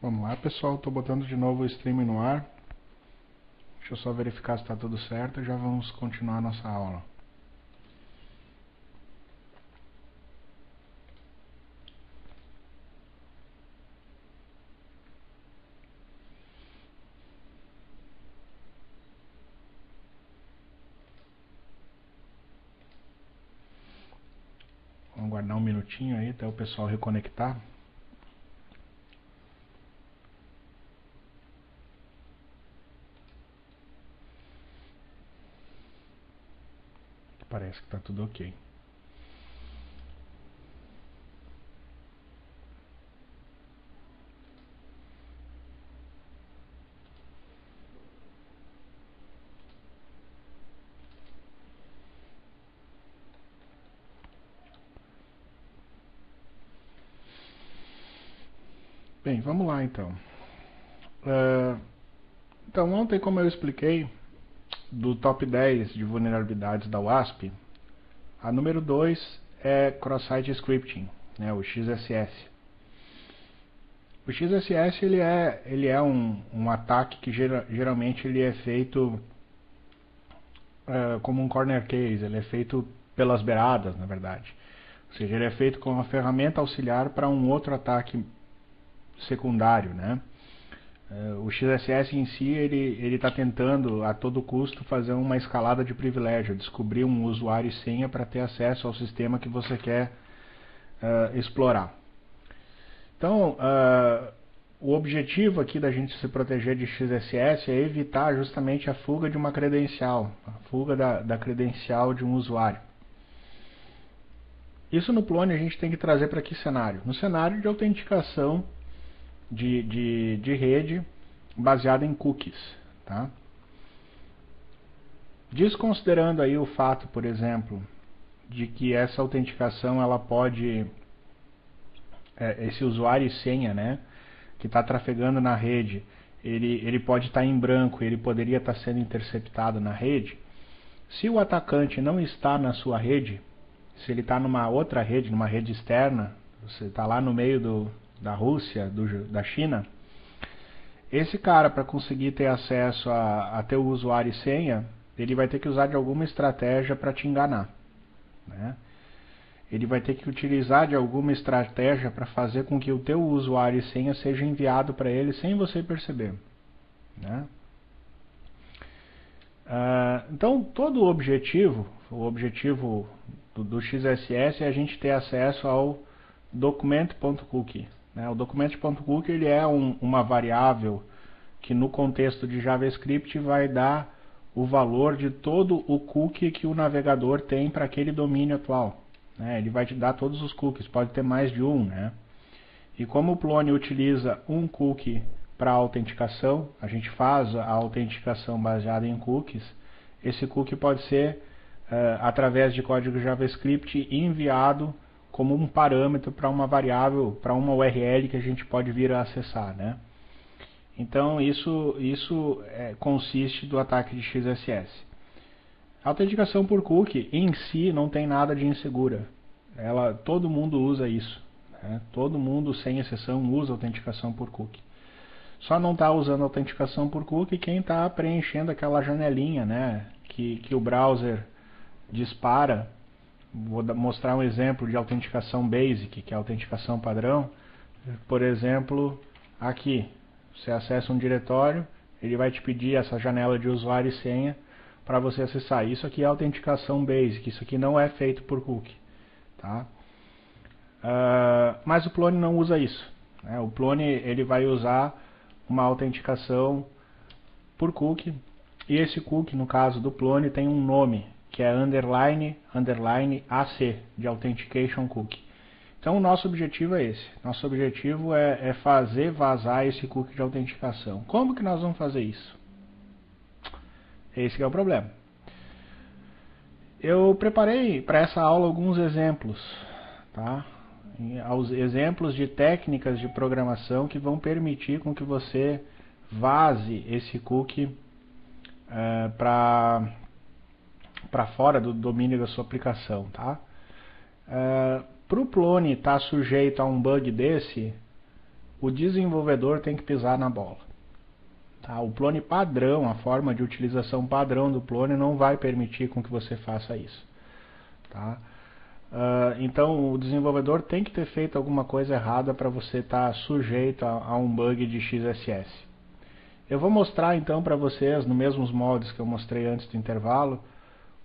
Vamos lá, pessoal, estou botando de novo o stream no ar. Deixa eu só verificar se está tudo certo e já vamos continuar a nossa aula. Vamos aguardar um minutinho aí até o pessoal reconectar. Parece que está tudo ok. Bem, vamos lá então. Então, ontem, como eu expliquei, do top 10 de vulnerabilidades da WASP, a número 2 é Cross-Site Scripting, né, o XSS. O XSS ele é um ataque que geralmente ele é feito como um corner case, ele é feito pelas beiradas, na verdade. Ou seja, ele é feito como uma ferramenta auxiliar para um outro ataque secundário, né? O XSS em si, ele está tentando a todo custo fazer uma escalada de privilégio, descobrir um usuário e senha para ter acesso ao sistema que você quer explorar. Então, o objetivo aqui da gente se proteger de XSS é evitar justamente a fuga de uma credencial, a fuga da credencial de um usuário. Isso no Plone a gente tem que trazer para que cenário? No cenário de autenticação de rede baseada em cookies. Tá? Desconsiderando aí o fato, por exemplo, de que essa autenticação ela pode, esse usuário e senha, né, que está trafegando na rede, ele pode estar em branco, ele poderia estar sendo interceptado na rede. Se o atacante não está na sua rede, se ele está numa outra rede, numa rede externa, você está lá no meio da Rússia, da China, esse cara, para conseguir ter acesso a teu usuário e senha, ele vai ter que usar de alguma estratégia para te enganar, né? Ele vai ter que utilizar de alguma estratégia para fazer com que o teu usuário e senha seja enviado para ele sem você perceber, né? Então, todo o objetivo do XSS é a gente ter acesso ao document.cookie. Né? O document.cookie ele é uma variável que no contexto de JavaScript vai dar o valor de todo o cookie que o navegador tem para aquele domínio atual. Né? Ele vai te dar todos os cookies, pode ter mais de um. Né? E como o Plone utiliza um cookie para autenticação, a gente faz a autenticação baseada em cookies, esse cookie pode ser, através de código JavaScript, enviado como um parâmetro para uma variável, para uma URL que a gente pode vir a acessar. Né? Então isso consiste do ataque de XSS. A autenticação por cookie em si não tem nada de insegura. Todo mundo usa isso. Né? Todo mundo, sem exceção, usa autenticação por cookie. Só não está usando autenticação por cookie quem está preenchendo aquela janelinha, né, que o browser dispara. Vou mostrar um exemplo de autenticação basic, que é a autenticação padrão. Por exemplo, aqui, você acessa um diretório, ele vai te pedir essa janela de usuário e senha para você acessar. Isso aqui é autenticação basic, isso aqui não é feito por cookie. Tá? Mas o Plone não usa isso. Né? O Plone ele vai usar uma autenticação por cookie, e esse cookie, no caso do Plone, tem um nome, que é __AC, de Authentication Cookie. Então o nosso objetivo é esse. Nosso objetivo é fazer vazar esse cookie de autenticação. Como que nós vamos fazer isso? Esse que é o problema. Eu preparei para essa aula alguns exemplos, tá? Exemplos de técnicas de programação que vão permitir com que você vaze esse cookie para fora do domínio da sua aplicação. Tá? Para o Plone estar sujeito a um bug desse, o desenvolvedor tem que pisar na bola. Tá? O Plone padrão, a forma de utilização padrão do Plone não vai permitir com que você faça isso. Tá? Então o desenvolvedor tem que ter feito alguma coisa errada para você estar sujeito a um bug de XSS. Eu vou mostrar então para vocês, nos mesmos moldes que eu mostrei antes do intervalo,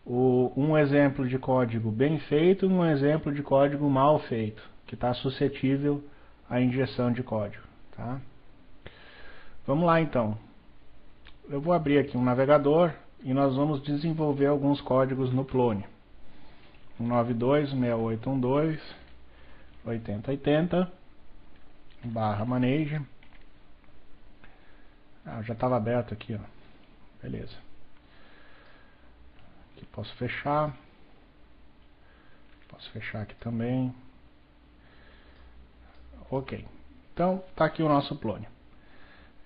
um exemplo de código bem feito e um exemplo de código mal feito, que está suscetível à injeção de código. Tá? Vamos lá então. Eu vou abrir aqui um navegador e nós vamos desenvolver alguns códigos no Plone. 192.6812.8080 /manage. Já estava aberto aqui, ó. Beleza. Aqui posso fechar. Posso fechar aqui também. Ok. Então, está aqui o nosso Plone.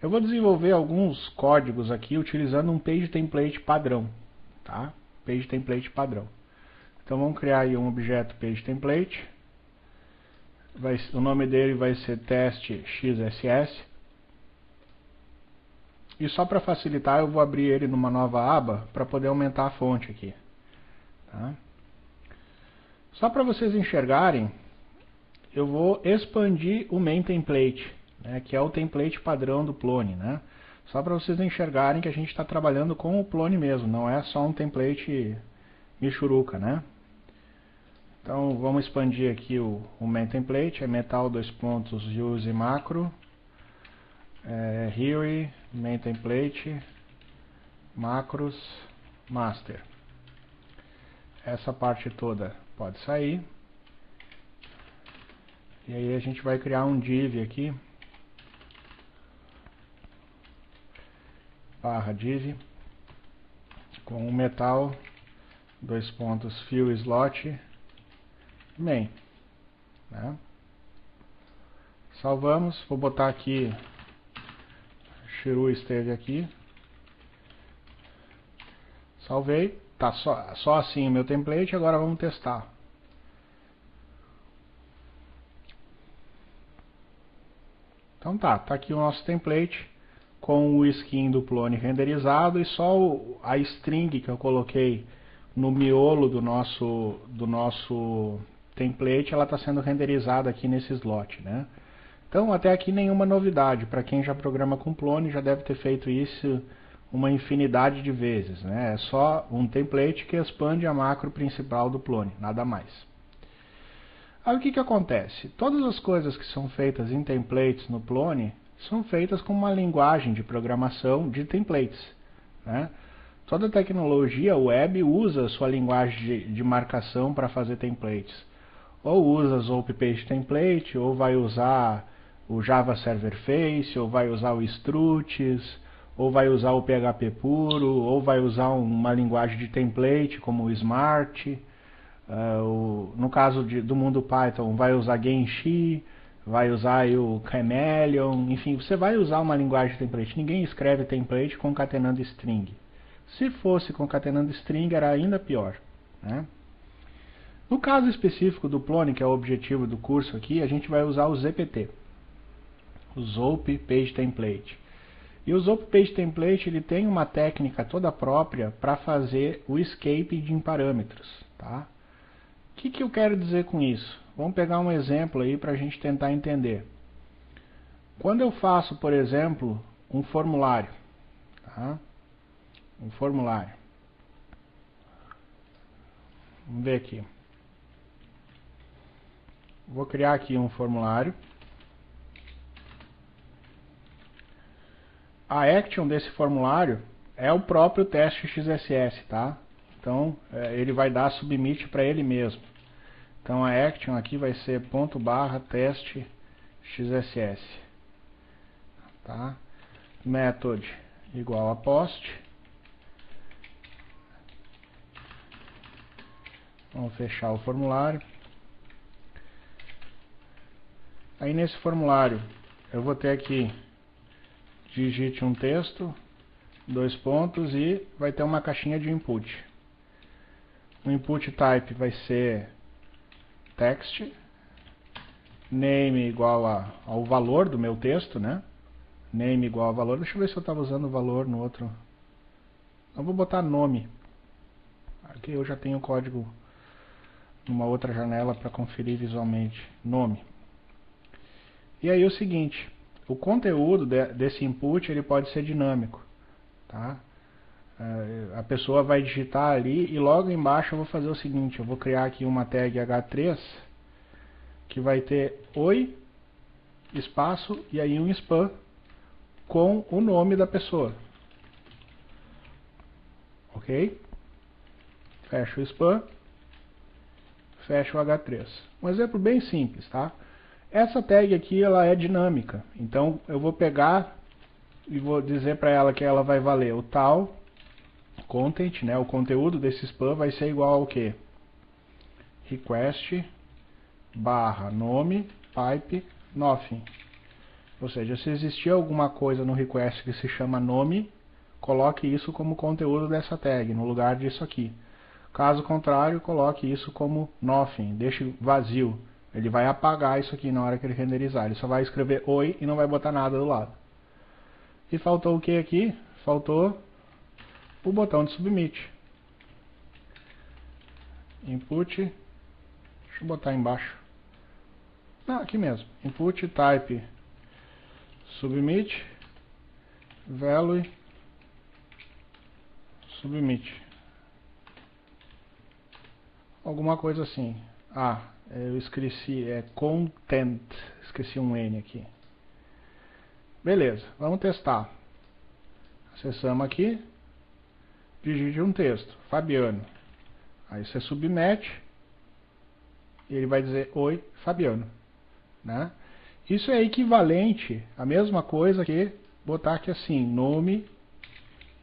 Eu vou desenvolver alguns códigos aqui utilizando um page template padrão. Tá? Page template padrão. Então vamos criar aí um objeto page template. O nome dele vai ser teste XSS. E só para facilitar eu vou abrir ele numa nova aba para poder aumentar a fonte aqui. Tá? Só para vocês enxergarem, eu vou expandir o main template, né, que é o template padrão do Plone. Né? Só para vocês enxergarem que a gente está trabalhando com o Plone mesmo, não é só um template michuruca, né? Então vamos expandir aqui o main template, é metal use macro, here, main template, macros, master. Essa parte toda pode sair. E aí a gente vai criar um div aqui, /div, com metal fill slot main. Né? Salvamos, vou botar aqui, Chiru esteve aqui, salvei, tá só assim o meu template, agora vamos testar. Então tá aqui o nosso template com o skin do Plone renderizado e só a string que eu coloquei no miolo do nosso template, ela está sendo renderizada aqui nesse slot, né? Então até aqui nenhuma novidade, para quem já programa com Plone já deve ter feito isso uma infinidade de vezes, né? É só um template que expande a macro principal do Plone, nada mais. Aí o que acontece? Todas as coisas que são feitas em templates no Plone são feitas com uma linguagem de programação de templates, né? Toda tecnologia web usa sua linguagem de marcação para fazer templates. Ou usa Zope Page Template, ou vai usar o Java Server Face, ou vai usar o Struts, ou vai usar o PHP puro, ou vai usar uma linguagem de template como o Smart. No caso do mundo Python, vai usar Genshi, vai usar o Chameleon, enfim, você vai usar uma linguagem de template. Ninguém escreve template concatenando string. Se fosse concatenando string, era ainda pior, né? No caso específico do Plone, que é o objetivo do curso aqui, a gente vai usar o ZPT, o Zope Page Template. E o Zope Page Template ele tem uma técnica toda própria para fazer o escaping de parâmetros. Tá? O que eu quero dizer com isso? Vamos pegar um exemplo aí para a gente tentar entender. Quando eu faço, por exemplo, um formulário, tá? Um formulário. Vamos ver aqui. Vou criar aqui um formulário. A action desse formulário é o próprio teste XSS, tá? Então, ele vai dar submit para ele mesmo. Então, a action aqui vai ser /teste XSS. Tá? Method igual a post. Vamos fechar o formulário. Aí nesse formulário eu vou ter aqui, digite um texto, 2 pontos e vai ter uma caixinha de input. O input type vai ser text, name igual ao valor do meu texto, né? Name igual a valor. Deixa eu ver se eu estava usando o valor no outro. Eu vou botar nome. Aqui eu já tenho o código numa outra janela para conferir visualmente. Nome. E aí o seguinte, o conteúdo desse input ele pode ser dinâmico, tá? A pessoa vai digitar ali e logo embaixo eu vou fazer o seguinte, eu vou criar aqui uma tag H3 que vai ter oi, espaço e aí um spam com o nome da pessoa. Ok? Fecha o spam, fecha o H3. Um exemplo bem simples, tá? Essa tag aqui ela é dinâmica, então eu vou pegar e vou dizer para ela que ela vai valer o tal content, né? O conteúdo desse spam vai ser igual ao que? Request barra nome pipe nothing. Ou seja, se existir alguma coisa no request que se chama nome, coloque isso como conteúdo dessa tag, no lugar disso aqui. Caso contrário, coloque isso como nothing, deixe vazio. Ele vai apagar isso aqui na hora que ele renderizar. Ele só vai escrever oi e não vai botar nada do lado. E faltou o que aqui? Faltou o botão de submit. Input. Deixa eu botar embaixo. Não, aqui mesmo. Input type submit value submit. Alguma coisa assim. Ah, eu esqueci, é content, esqueci um N aqui. Beleza, vamos testar. Acessamos aqui, digite um texto, Fabiano. Aí você submete, e ele vai dizer, oi, Fabiano. Né? Isso é equivalente à mesma coisa que botar aqui assim, nome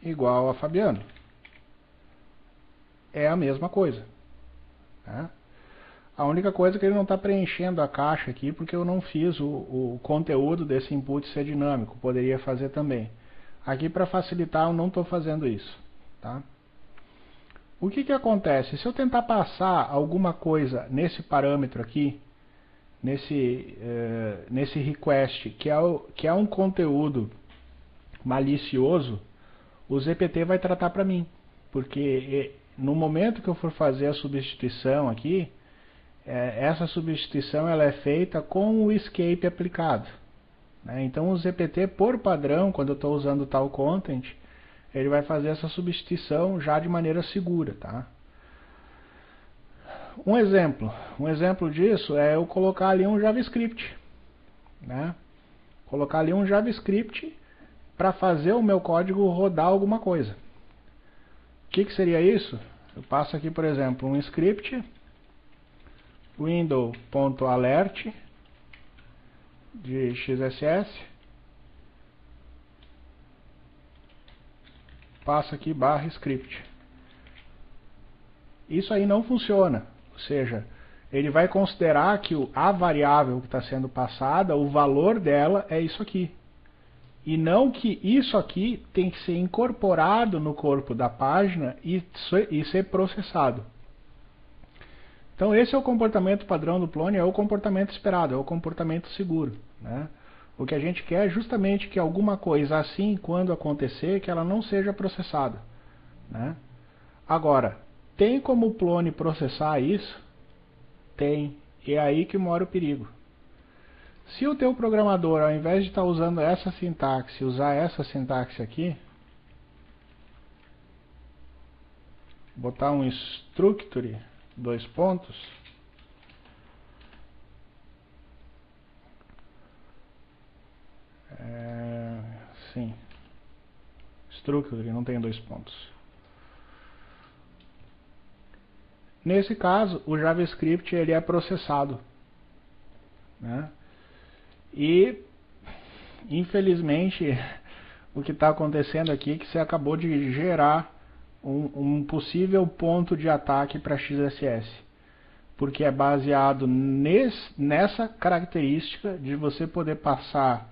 igual a Fabiano. É a mesma coisa. Né? A única coisa é que ele não está preenchendo a caixa aqui, porque eu não fiz o conteúdo desse input ser dinâmico. Poderia fazer também. Aqui, para facilitar, eu não estou fazendo isso. Tá? O que acontece? Se eu tentar passar alguma coisa nesse parâmetro aqui, nesse request, que é um conteúdo malicioso, o ZPT vai tratar para mim. Porque no momento que eu for fazer a substituição aqui, essa substituição ela é feita com o escape aplicado. Né? Então o ZPT, por padrão, quando eu estou usando tal content, ele vai fazer essa substituição já de maneira segura. Tá? Um exemplo disso é eu colocar ali um JavaScript. Né? Colocar ali um JavaScript para fazer o meu código rodar alguma coisa. O que seria isso? Eu passo aqui, por exemplo, um script window.alert de XSS, passa aqui barra script. Isso aí não funciona, ou seja, ele vai considerar que a variável que está sendo passada, o valor dela é isso aqui. E não que isso aqui tem que ser incorporado no corpo da página e ser processado. Então esse é o comportamento padrão do Plone, é o comportamento esperado, é o comportamento seguro. Né? O que a gente quer é justamente que alguma coisa assim, quando acontecer, que ela não seja processada. Né? Agora, tem como o Plone processar isso? Tem. E é aí que mora o perigo. Se o teu programador, ao invés de estar usando essa sintaxe, usar essa sintaxe aqui, botar um structure, dois pontos, sim, structure, não tem dois pontos. Nesse caso, o JavaScript ele é processado, né? E, infelizmente, o que está acontecendo aqui é que você acabou de gerar um possível ponto de ataque para XSS. Porque é baseado nessa característica de você poder passar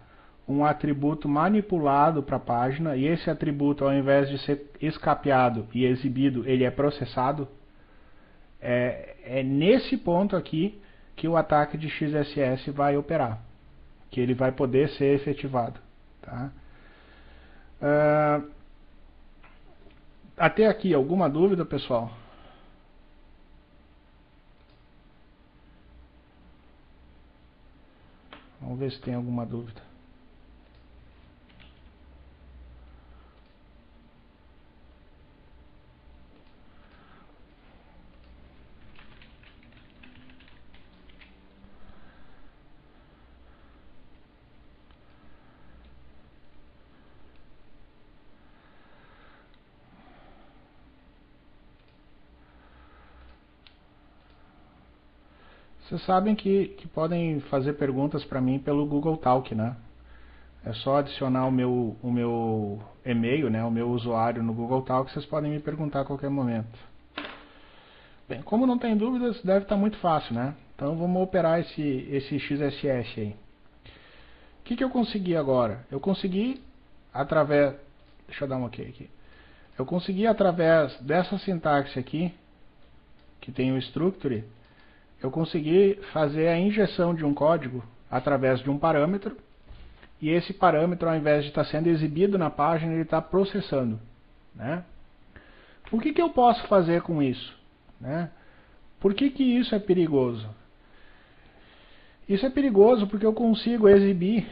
um atributo manipulado para a página, e esse atributo, ao invés de ser escapeado e exibido, ele é processado. É nesse ponto aqui que o ataque de XSS vai operar, que ele vai poder ser efetivado. Tá? Até aqui, alguma dúvida, pessoal? Vamos ver se tem alguma dúvida. Vocês sabem que podem fazer perguntas para mim pelo Google Talk, né? É só adicionar o meu e-mail, né, o meu usuário no Google Talk, vocês podem me perguntar a qualquer momento. Bem, como não tem dúvidas, deve estar muito fácil, né? Então vamos operar esse XSS aí. O que eu consegui agora? Eu consegui através... Deixa eu dar um OK aqui. Eu consegui através dessa sintaxe aqui, que tem o structure, eu consegui fazer a injeção de um código através de um parâmetro, e esse parâmetro, ao invés de estar sendo exibido na página, ele está processando. Né? O que eu posso fazer com isso? Né? Por que isso é perigoso? Isso é perigoso porque eu consigo exibir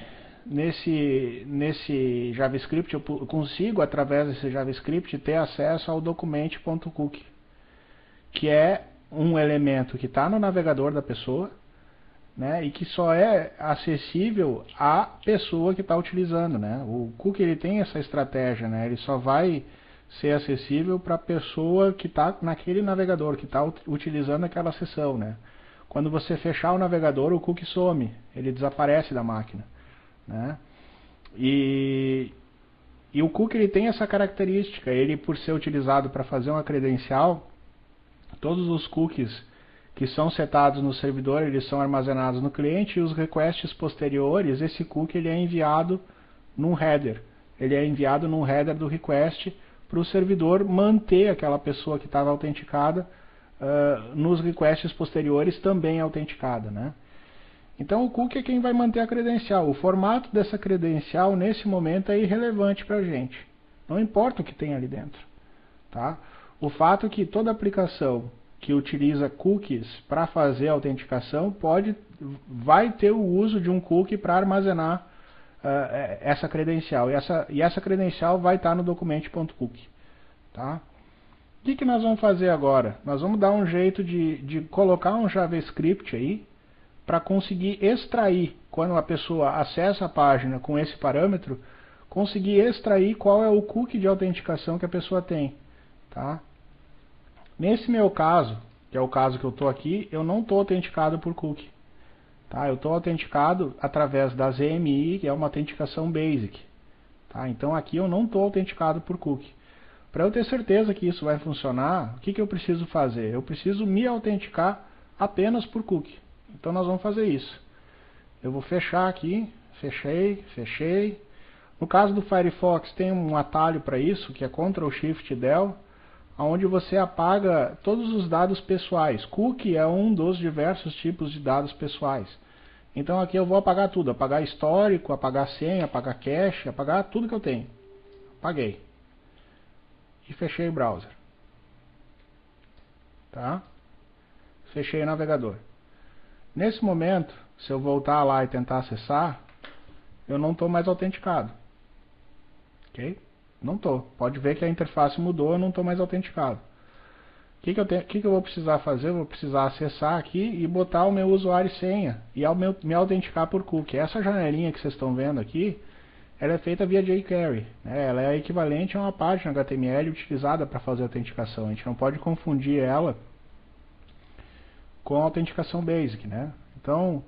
nesse JavaScript, eu consigo, através desse JavaScript, ter acesso ao document.cookie, que é um elemento que está no navegador da pessoa, né, e que só é acessível à pessoa que está utilizando. Né? O cookie ele tem essa estratégia, né? Ele só vai ser acessível para a pessoa que está naquele navegador, que está utilizando aquela sessão. Né? Quando você fechar o navegador, o cookie some, ele desaparece da máquina. Né? E o cookie ele tem essa característica, ele por ser utilizado para fazer uma credencial, todos os cookies que são setados no servidor, eles são armazenados no cliente, e os requests posteriores, esse cookie ele é enviado num header. Ele é enviado num header do request para o servidor manter aquela pessoa que estava autenticada nos requests posteriores também autenticada. Né? Então o cookie é quem vai manter a credencial. O formato dessa credencial nesse momento é irrelevante para a gente. Não importa o que tem ali dentro. Tá? O fato é que toda aplicação que utiliza cookies para fazer a autenticação vai ter o uso de um cookie para armazenar essa credencial. E essa credencial vai estar no document.cookie. Tá? O que nós vamos fazer agora? Nós vamos dar um jeito de colocar um JavaScript aí para conseguir extrair, quando a pessoa acessa a página com esse parâmetro, conseguir extrair qual é o cookie de autenticação que a pessoa tem. Tá? Nesse meu caso, que é o caso que eu estou aqui, eu não estou autenticado por cookie. Tá? Eu estou autenticado através da ZMI, que é uma autenticação basic. Tá? Então aqui eu não estou autenticado por cookie. Para eu ter certeza que isso vai funcionar, o que eu preciso fazer? Eu preciso me autenticar apenas por cookie. Então nós vamos fazer isso. Eu vou fechar aqui, fechei. No caso do Firefox tem um atalho para isso, que é Ctrl+Shift+Del, onde você apaga todos os dados pessoais. Cookie é um dos diversos tipos de dados pessoais. Então aqui eu vou apagar tudo, apagar histórico, apagar senha, apagar cache, apagar tudo que eu tenho. Apaguei. E fechei o browser. Tá? Fechei o navegador. Nesse momento, se eu voltar lá e tentar acessar, eu não estou mais autenticado. Ok? Não estou. Pode ver que a interface mudou, eu não estou mais autenticado. O que eu vou precisar fazer? Eu vou precisar acessar aqui e botar o meu usuário e senha e me autenticar por cookie. Essa janelinha que vocês estão vendo aqui, ela é feita via jQuery. Né? Ela é equivalente a uma página HTML utilizada para fazer autenticação. A gente não pode confundir ela com a autenticação basic. Né? Então,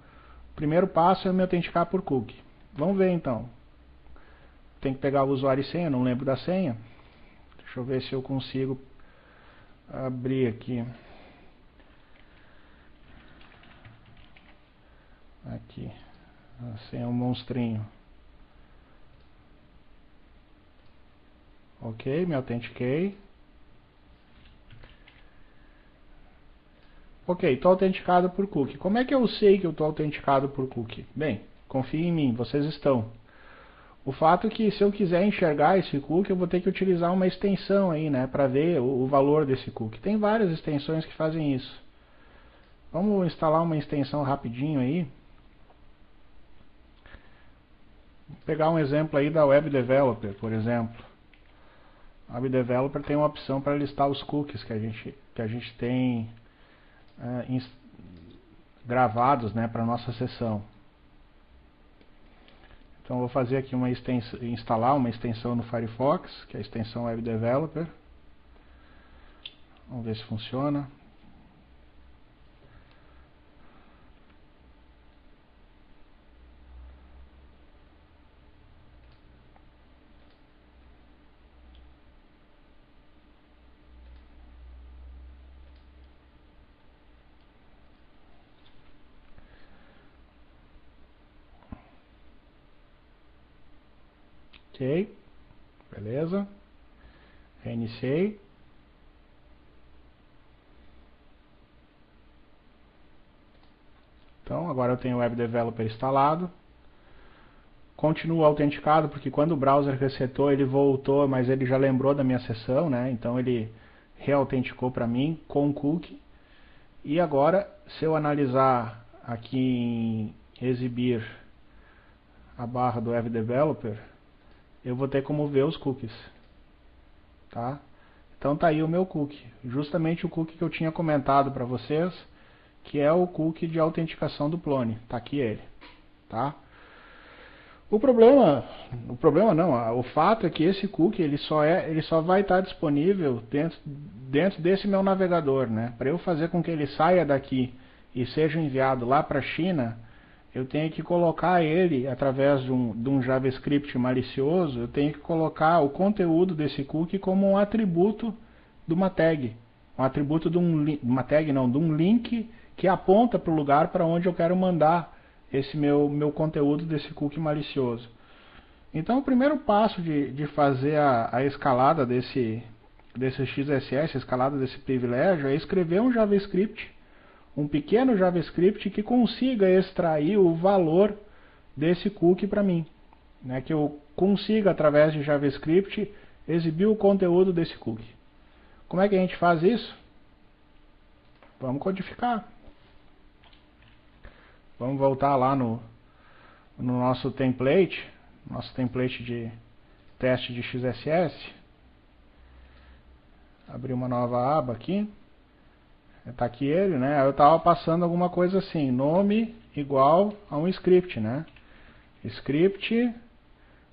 o primeiro passo é me autenticar por cookie. Vamos ver então. Tem que pegar o usuário e senha, não lembro da senha. Deixa eu ver se eu consigo abrir aqui. Aqui. A senha é um monstrinho. Ok, me autentiquei. Ok, estou autenticado por cookie. Como é que eu sei que eu estou autenticado por cookie? Bem, confie em mim, vocês estão. O fato é que se eu quiser enxergar esse cookie, eu vou ter que utilizar uma extensão aí, né, para ver o valor desse cookie. Tem várias extensões que fazem isso. Vamos instalar uma extensão rapidinho aí. Vou pegar um exemplo aí da Web Developer, por exemplo. A Web Developer tem uma opção para listar os cookies que a gente tem gravados, né, para nossa sessão. Então vou fazer aqui instalar uma extensão no Firefox, que é a extensão Web Developer. Vamos ver se funciona. Ok, beleza. Reiniciei. Então agora eu tenho o Web Developer instalado. Continuo autenticado, porque quando o browser resetou, ele voltou, mas ele já lembrou da minha sessão, né? Então ele reautenticou para mim com cookie. E agora, se eu analisar aqui em exibir a barra do Web Developer, eu vou ter como ver os cookies, tá? Então tá aí o meu cookie, justamente o cookie que eu tinha comentado para vocês, que é o cookie de autenticação do Plone. Tá aqui ele, tá? O problema não, o fato é que esse cookie ele só vai estar disponível dentro desse meu navegador, né? Para eu fazer com que ele saia daqui e seja enviado lá para a China, eu tenho que colocar ele através de um JavaScript malicioso, eu tenho que colocar o conteúdo desse cookie como um atributo de uma tag, um atributo de uma tag não, de um link que aponta para o lugar para onde eu quero mandar esse meu conteúdo desse cookie malicioso. Então o primeiro passo de fazer a escalada desse XSS, a escalada desse privilégio, é escrever um JavaScript, um pequeno JavaScript que consiga extrair o valor desse cookie para mim, né? Que eu consiga, através de JavaScript, exibir o conteúdo desse cookie. Como é que a gente faz isso? Vamos codificar. Vamos voltar lá no nosso template de teste de XSS. Abrir uma nova aba aqui. Está aqui ele, né? Eu estava passando alguma coisa assim, nome igual a um script, né? Script,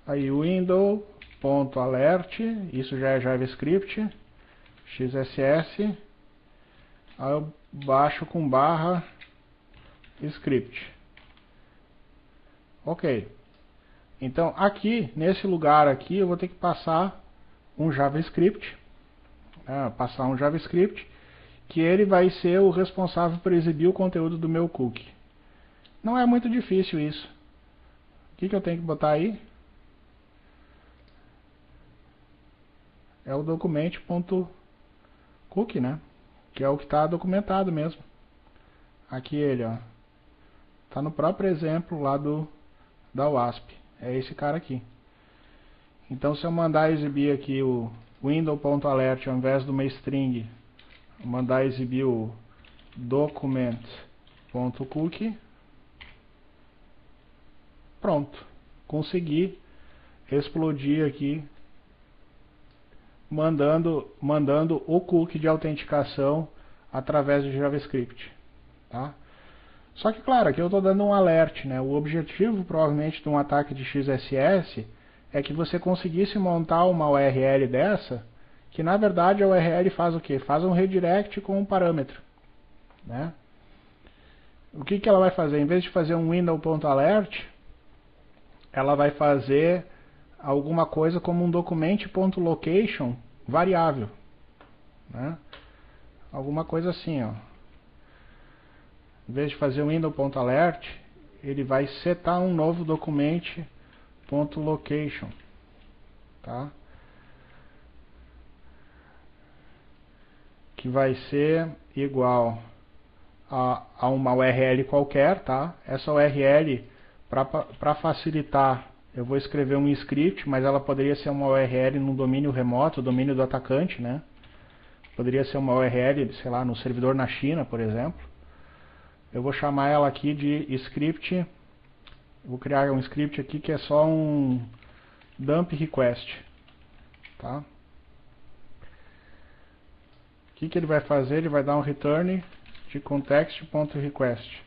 aí window.alert, isso já é JavaScript, XSS, aí eu baixo com barra script. Ok. Então aqui, nesse lugar aqui, eu vou ter que passar um JavaScript, que ele vai ser o responsável por exibir o conteúdo do meu cookie. Não é muito difícil isso. O que eu tenho que botar aí? É o document.cookie, né? Que é o que está documentado mesmo. Aqui ele, ó. Está no próprio exemplo lá da WASP. É esse cara aqui. Então se eu mandar exibir aqui o window.alert ao invés de uma string, mandar exibir o document.cookie, pronto. Consegui explodir aqui mandando o cookie de autenticação através de JavaScript, tá? Só que, claro, aqui eu estou dando um alert, né? O objetivo, provavelmente, de um ataque de XSS é que você conseguisse montar uma URL dessa, que, na verdade, a URL faz o quê? Faz um redirect com um parâmetro, né? O que ela vai fazer? Em vez de fazer um window.alert, ela vai fazer alguma coisa como um document.location variável, né? Alguma coisa assim, ó. Em vez de fazer um window.alert, ele vai setar um novo document.location, tá? Que vai ser igual a uma URL qualquer, tá? Essa URL, para facilitar, eu vou escrever um script, mas ela poderia ser uma URL no domínio remoto, domínio do atacante, né? Poderia ser uma URL, sei lá, no servidor na China, por exemplo. Eu vou chamar ela aqui de script. Vou criar um script aqui que é só um dump request, tá? O que ele vai fazer? Ele vai dar um return de context.request.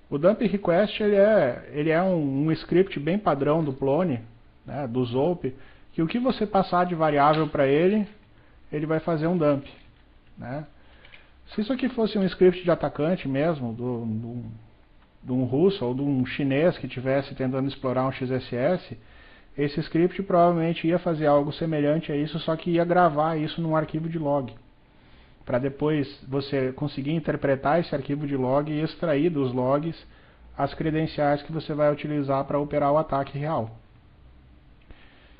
O dump request ele é um script bem padrão do Plone, né, do Zope, que o que você passar de variável para ele vai fazer um dump, né? Se isso aqui fosse um script de atacante mesmo, de um russo ou de um chinês que estivesse tentando explorar um XSS, esse script provavelmente ia fazer algo semelhante a isso, só que ia gravar isso num arquivo de log, para depois você conseguir interpretar esse arquivo de log e extrair dos logs as credenciais que você vai utilizar para operar o ataque real.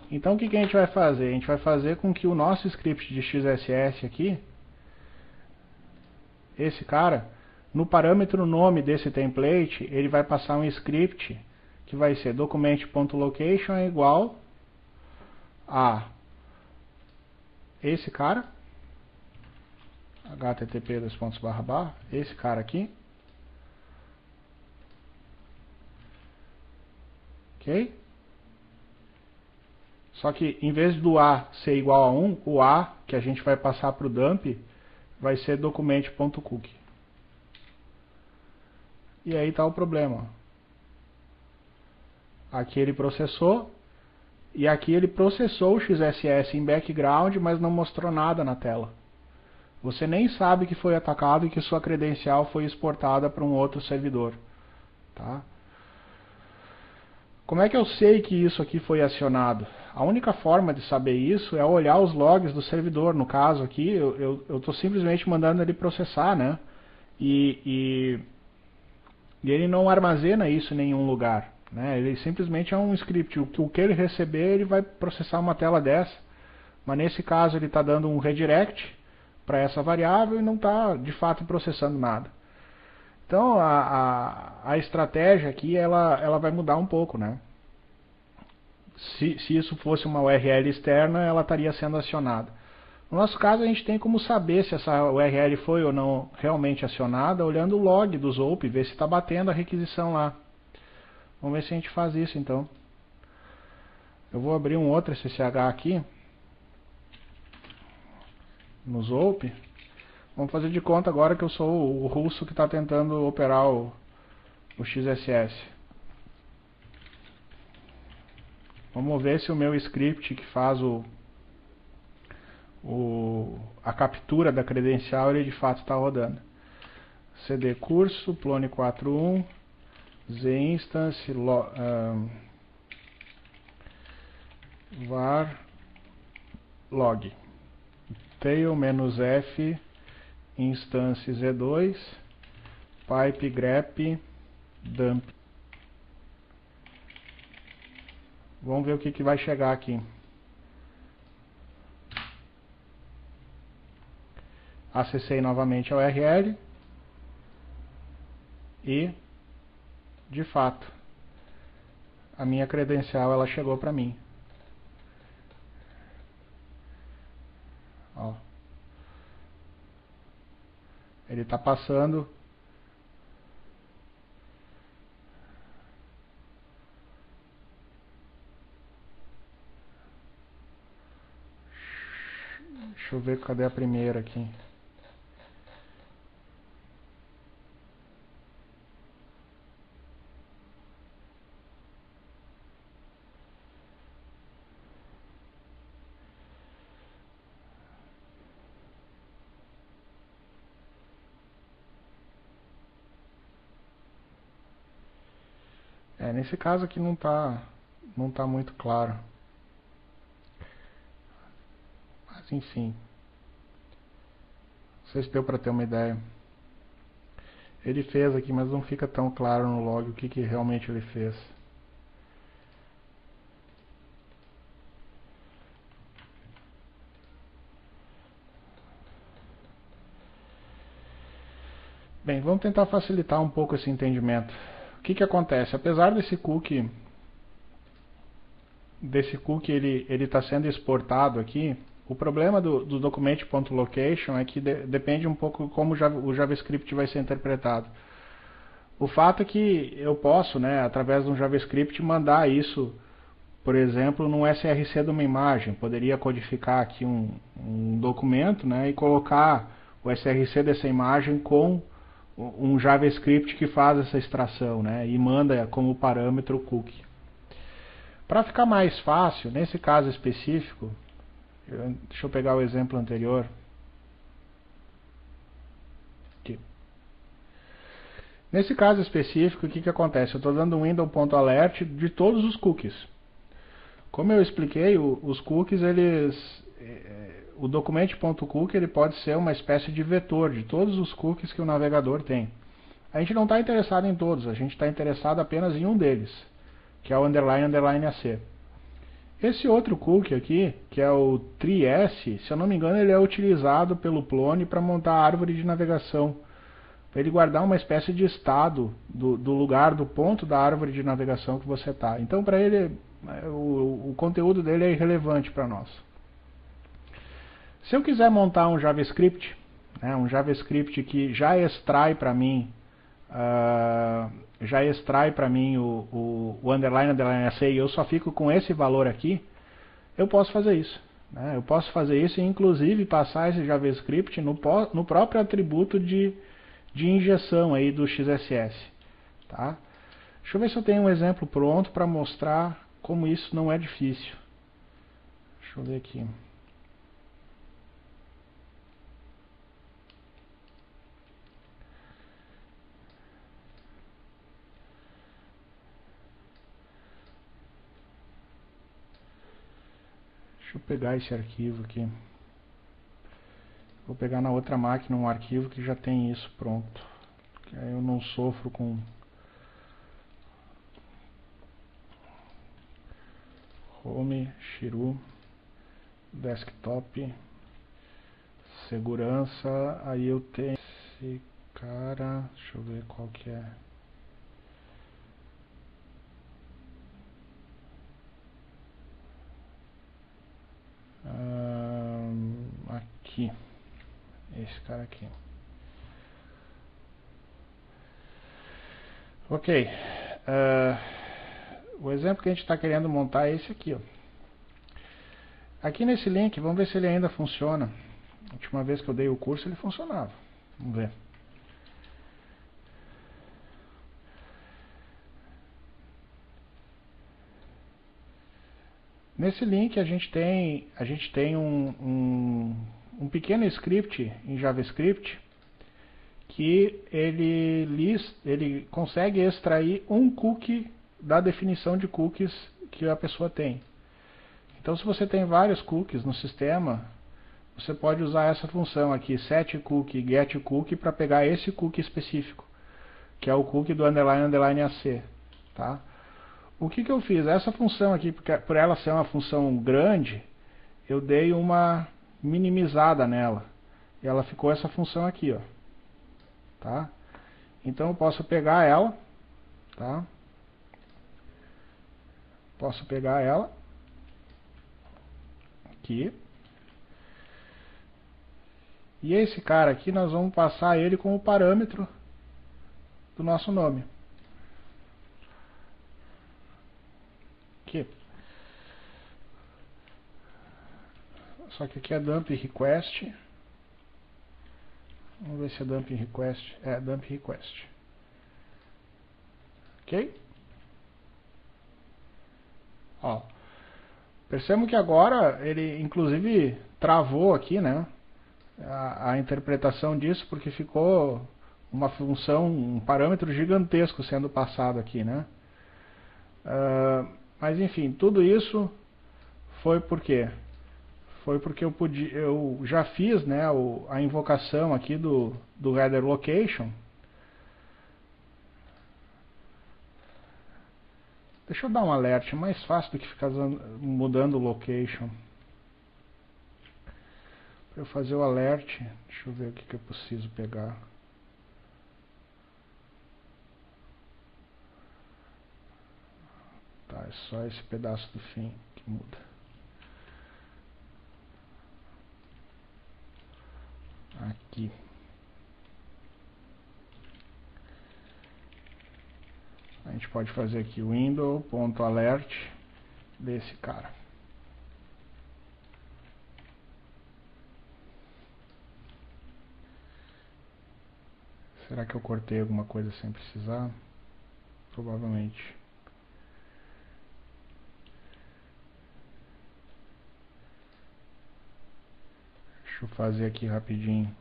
Então o que a gente vai fazer? A gente vai fazer com que o nosso script de XSS aqui, esse cara, no parâmetro nome desse template, ele vai passar um script que vai ser document.location é igual a esse cara, http esse cara aqui, ok? Só que em vez do A ser igual a 1, o A que a gente vai passar para o dump vai ser document.cookie. E aí está o problema. Aqui ele processou, e aqui ele processou o XSS em background, mas não mostrou nada na tela. Você nem sabe que foi atacado e que sua credencial foi exportada para um outro servidor, tá? Como é que eu sei que isso aqui foi acionado? A única forma de saber isso é olhar os logs do servidor. No caso aqui, eu estou simplesmente mandando ele processar, né? E ele não armazena isso em nenhum lugar, né? Ele simplesmente é um script. O que ele receber, ele vai processar uma tela dessa. Mas nesse caso ele está dando um redirect para essa variável e não está de fato processando nada. Então a estratégia aqui ela vai mudar um pouco, né? Se isso fosse uma URL externa, ela estaria sendo acionada. No nosso caso, a gente tem como saber se essa URL foi ou não realmente acionada, olhando o log do Zope, ver se está batendo a requisição lá. Vamos ver se a gente faz isso então. Eu vou abrir um outro SSH aqui, no Zope. Vamos fazer de conta agora que eu sou o russo que está tentando operar o XSS. Vamos ver se o meu script que faz a captura da credencial, ele de fato está rodando. cd curso, plone41, zinstance, var log, tail-f, instance z2, pipe grep, dump. Vamos ver o que vai chegar aqui. Acessei novamente a URL e, de fato, a minha credencial ela chegou para mim. Ó. Ele está passando. Deixa eu ver cadê a primeira aqui. Nesse caso aqui não tá muito claro. Mas enfim. Não sei se deu para ter uma ideia. Ele fez aqui, mas não fica tão claro no log o que realmente ele fez. Bem, vamos tentar facilitar um pouco esse entendimento. O que acontece? Apesar desse cookie ele está sendo exportado aqui, o problema do document.location é que depende um pouco como o JavaScript vai ser interpretado. O fato é que eu posso, né, através de um JavaScript, mandar isso, por exemplo, num SRC de uma imagem. Poderia codificar aqui um documento, né, e colocar o SRC dessa imagem com um JavaScript que faz essa extração, né, e manda como parâmetro o cookie. Para ficar mais fácil, nesse caso específico, deixa eu pegar o exemplo anterior. Aqui. Nesse caso específico, o que acontece? Eu estou dando um window.alert de todos os cookies. Como eu expliquei, os cookies, o document.cookie ele pode ser uma espécie de vetor de todos os cookies que o navegador tem. A gente não está interessado em todos, a gente está interessado apenas em um deles, que é o __AC. Esse outro cookie aqui, que é o trees, se eu não me engano, ele é utilizado pelo Plone para montar a árvore de navegação, para ele guardar uma espécie de estado do lugar, do ponto da árvore de navegação que você está. Então, para ele, o conteúdo dele é irrelevante para nós. Se eu quiser montar um JavaScript, né, um JavaScript que já extrai para mim o __AC e eu só fico com esse valor aqui, eu posso fazer isso. Né? Eu posso fazer isso e inclusive passar esse JavaScript no próprio atributo de injeção aí do XSS. Tá? Deixa eu ver se eu tenho um exemplo pronto para mostrar como isso não é difícil. Deixa eu ver aqui. Deixa eu pegar esse arquivo aqui. Vou pegar na outra máquina um arquivo que já tem isso pronto. Que aí eu não sofro com home, Chiru, desktop, segurança. Aí eu tenho esse cara. Deixa eu ver qual que é. Aqui. Esse cara aqui. Ok. O exemplo que a gente está querendo montar é esse aqui. Ó. Aqui nesse link, vamos ver se ele ainda funciona. A última vez que eu dei o curso ele funcionava. Vamos ver. Nesse link a gente tem um pequeno script em JavaScript que ele consegue extrair um cookie da definição de cookies que a pessoa tem. Então, se você tem vários cookies no sistema, você pode usar essa função aqui, setCookie, getCookie, para pegar esse cookie específico, que é o cookie do __AC. Tá? O que eu fiz? Essa função aqui, por ela ser uma função grande, eu dei uma minimizada nela. E ela ficou essa função aqui, ó. Tá? Então eu posso pegar ela, tá? Posso pegar ela aqui. E esse cara aqui nós vamos passar ele como parâmetro do nosso nome. Aqui. Só que aqui é dump request. Vamos ver se é dump request. É dump request. Ok? Ó. Percebam que agora ele inclusive travou aqui, né? A interpretação disso, porque ficou uma função, um parâmetro gigantesco sendo passado aqui, né? Mas enfim, tudo isso foi por quê? Foi porque eu já fiz, né, a invocação aqui do header location. Deixa eu dar um alert, é mais fácil do que ficar mudando o location. Para eu fazer o alert, deixa eu ver o que eu preciso pegar. É só esse pedaço do fim que muda. Aqui. A gente pode fazer aqui window.alert desse cara. Será que eu cortei alguma coisa sem precisar? Provavelmente. Deixa eu fazer aqui rapidinho.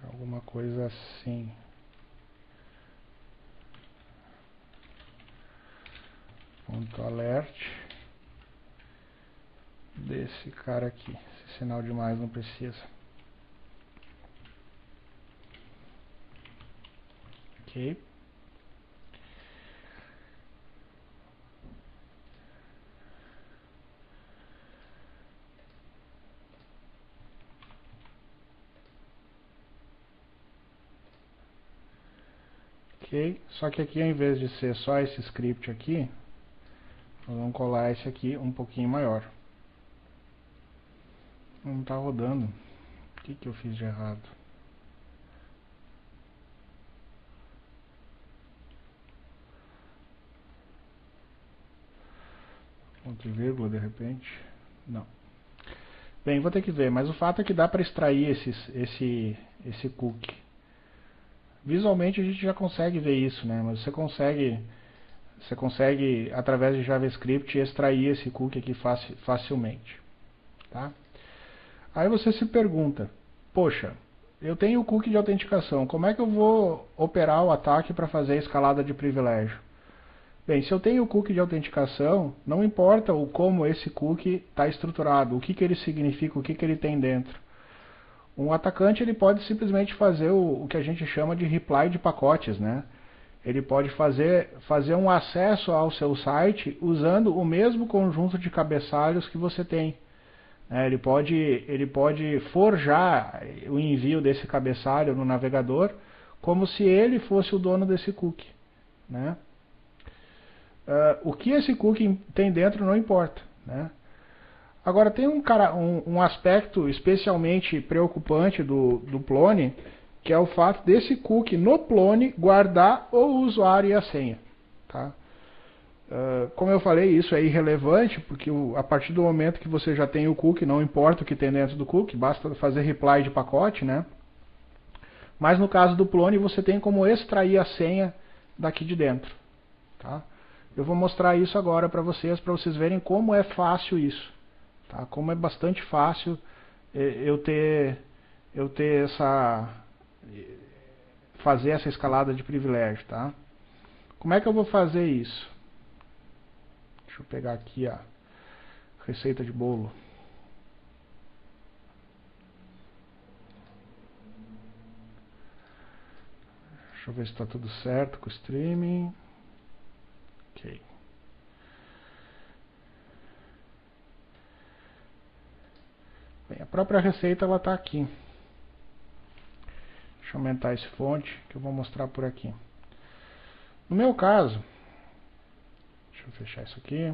Alguma coisa assim. Ponto alert desse cara aqui. Esse sinal de mais não precisa. Ok. Ok. Só que aqui, ao invés de ser só esse script aqui, nós vamos colar esse aqui um pouquinho maior. Não está rodando. O que eu fiz de errado? Ponto e vírgula de repente? Não. Bem, vou ter que ver, mas o fato é que dá para extrair esse cookie. Visualmente a gente já consegue ver isso, né? Mas você consegue através de JavaScript extrair esse cookie aqui facilmente, tá? Aí você se pergunta, poxa, eu tenho o cookie de autenticação, como é que eu vou operar o ataque para fazer a escalada de privilégio? Bem, se eu tenho o cookie de autenticação, não importa como esse cookie está estruturado, o que ele significa, o que ele tem dentro. Um atacante ele pode simplesmente fazer o que a gente chama de reply de pacotes, né? Ele pode fazer um acesso ao seu site usando o mesmo conjunto de cabeçalhos que você tem. Ele pode forjar o envio desse cabeçalho no navegador como se ele fosse o dono desse cookie, né? O que esse cookie tem dentro não importa, né? Agora tem um aspecto especialmente preocupante do Plone, que é o fato desse cookie no Plone guardar o usuário e a senha, tá? Como eu falei, isso é irrelevante, porque a partir do momento que você já tem o cookie, não importa o que tem dentro do cookie, basta fazer reply de pacote, né? Mas no caso do Plone, você tem como extrair a senha daqui de dentro, tá? Eu vou mostrar isso agora para vocês verem como é fácil isso, tá? Como é bastante fácil fazer essa escalada de privilégio, tá? Como é que eu vou fazer isso? Deixa eu pegar aqui a receita de bolo. Deixa eu ver se está tudo certo com o streaming. Ok. Bem, a própria receita ela está aqui. Deixa eu aumentar esse fonte que eu vou mostrar por aqui. No meu caso, deixa eu fechar isso aqui.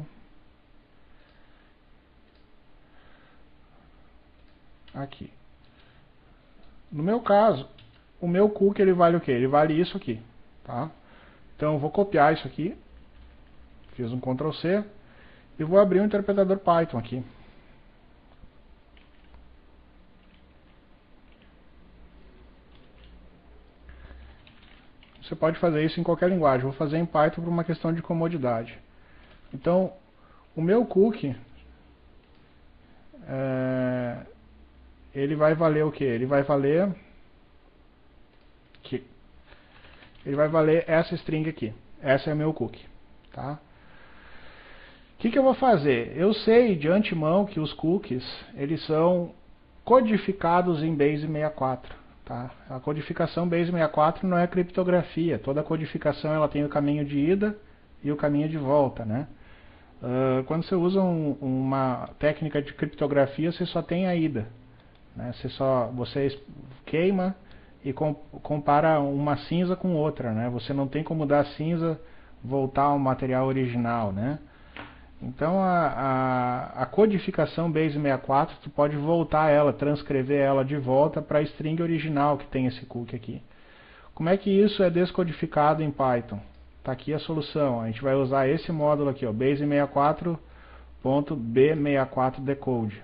Aqui. No meu caso, o meu cookie ele vale o quê? Ele vale isso aqui, tá? Então eu vou copiar isso aqui. Fiz um Ctrl C e vou abrir um interpretador Python aqui. Você pode fazer isso em qualquer linguagem. Vou fazer em Python por uma questão de comodidade. Então, o meu cookie, ele vai valer o quê? Ele vai valer essa string aqui. Essa é o meu cookie, tá? O que eu vou fazer? Eu sei de antemão que os cookies eles são codificados em Base 64. Tá? A codificação Base 64 não é criptografia. Toda codificação ela tem o caminho de ida e o caminho de volta, né? Quando você usa uma técnica de criptografia, você só tem a ida, né? Você queima e compara uma cinza com outra, né? Você não tem como dar cinza voltar ao material original, né? Então a codificação Base64 tu pode voltar ela, transcrever ela de volta para a string original que tem esse cookie aqui. Como é que isso é descodificado em Python? Está aqui a solução. A gente vai usar esse módulo aqui, ó, base64.b64decode.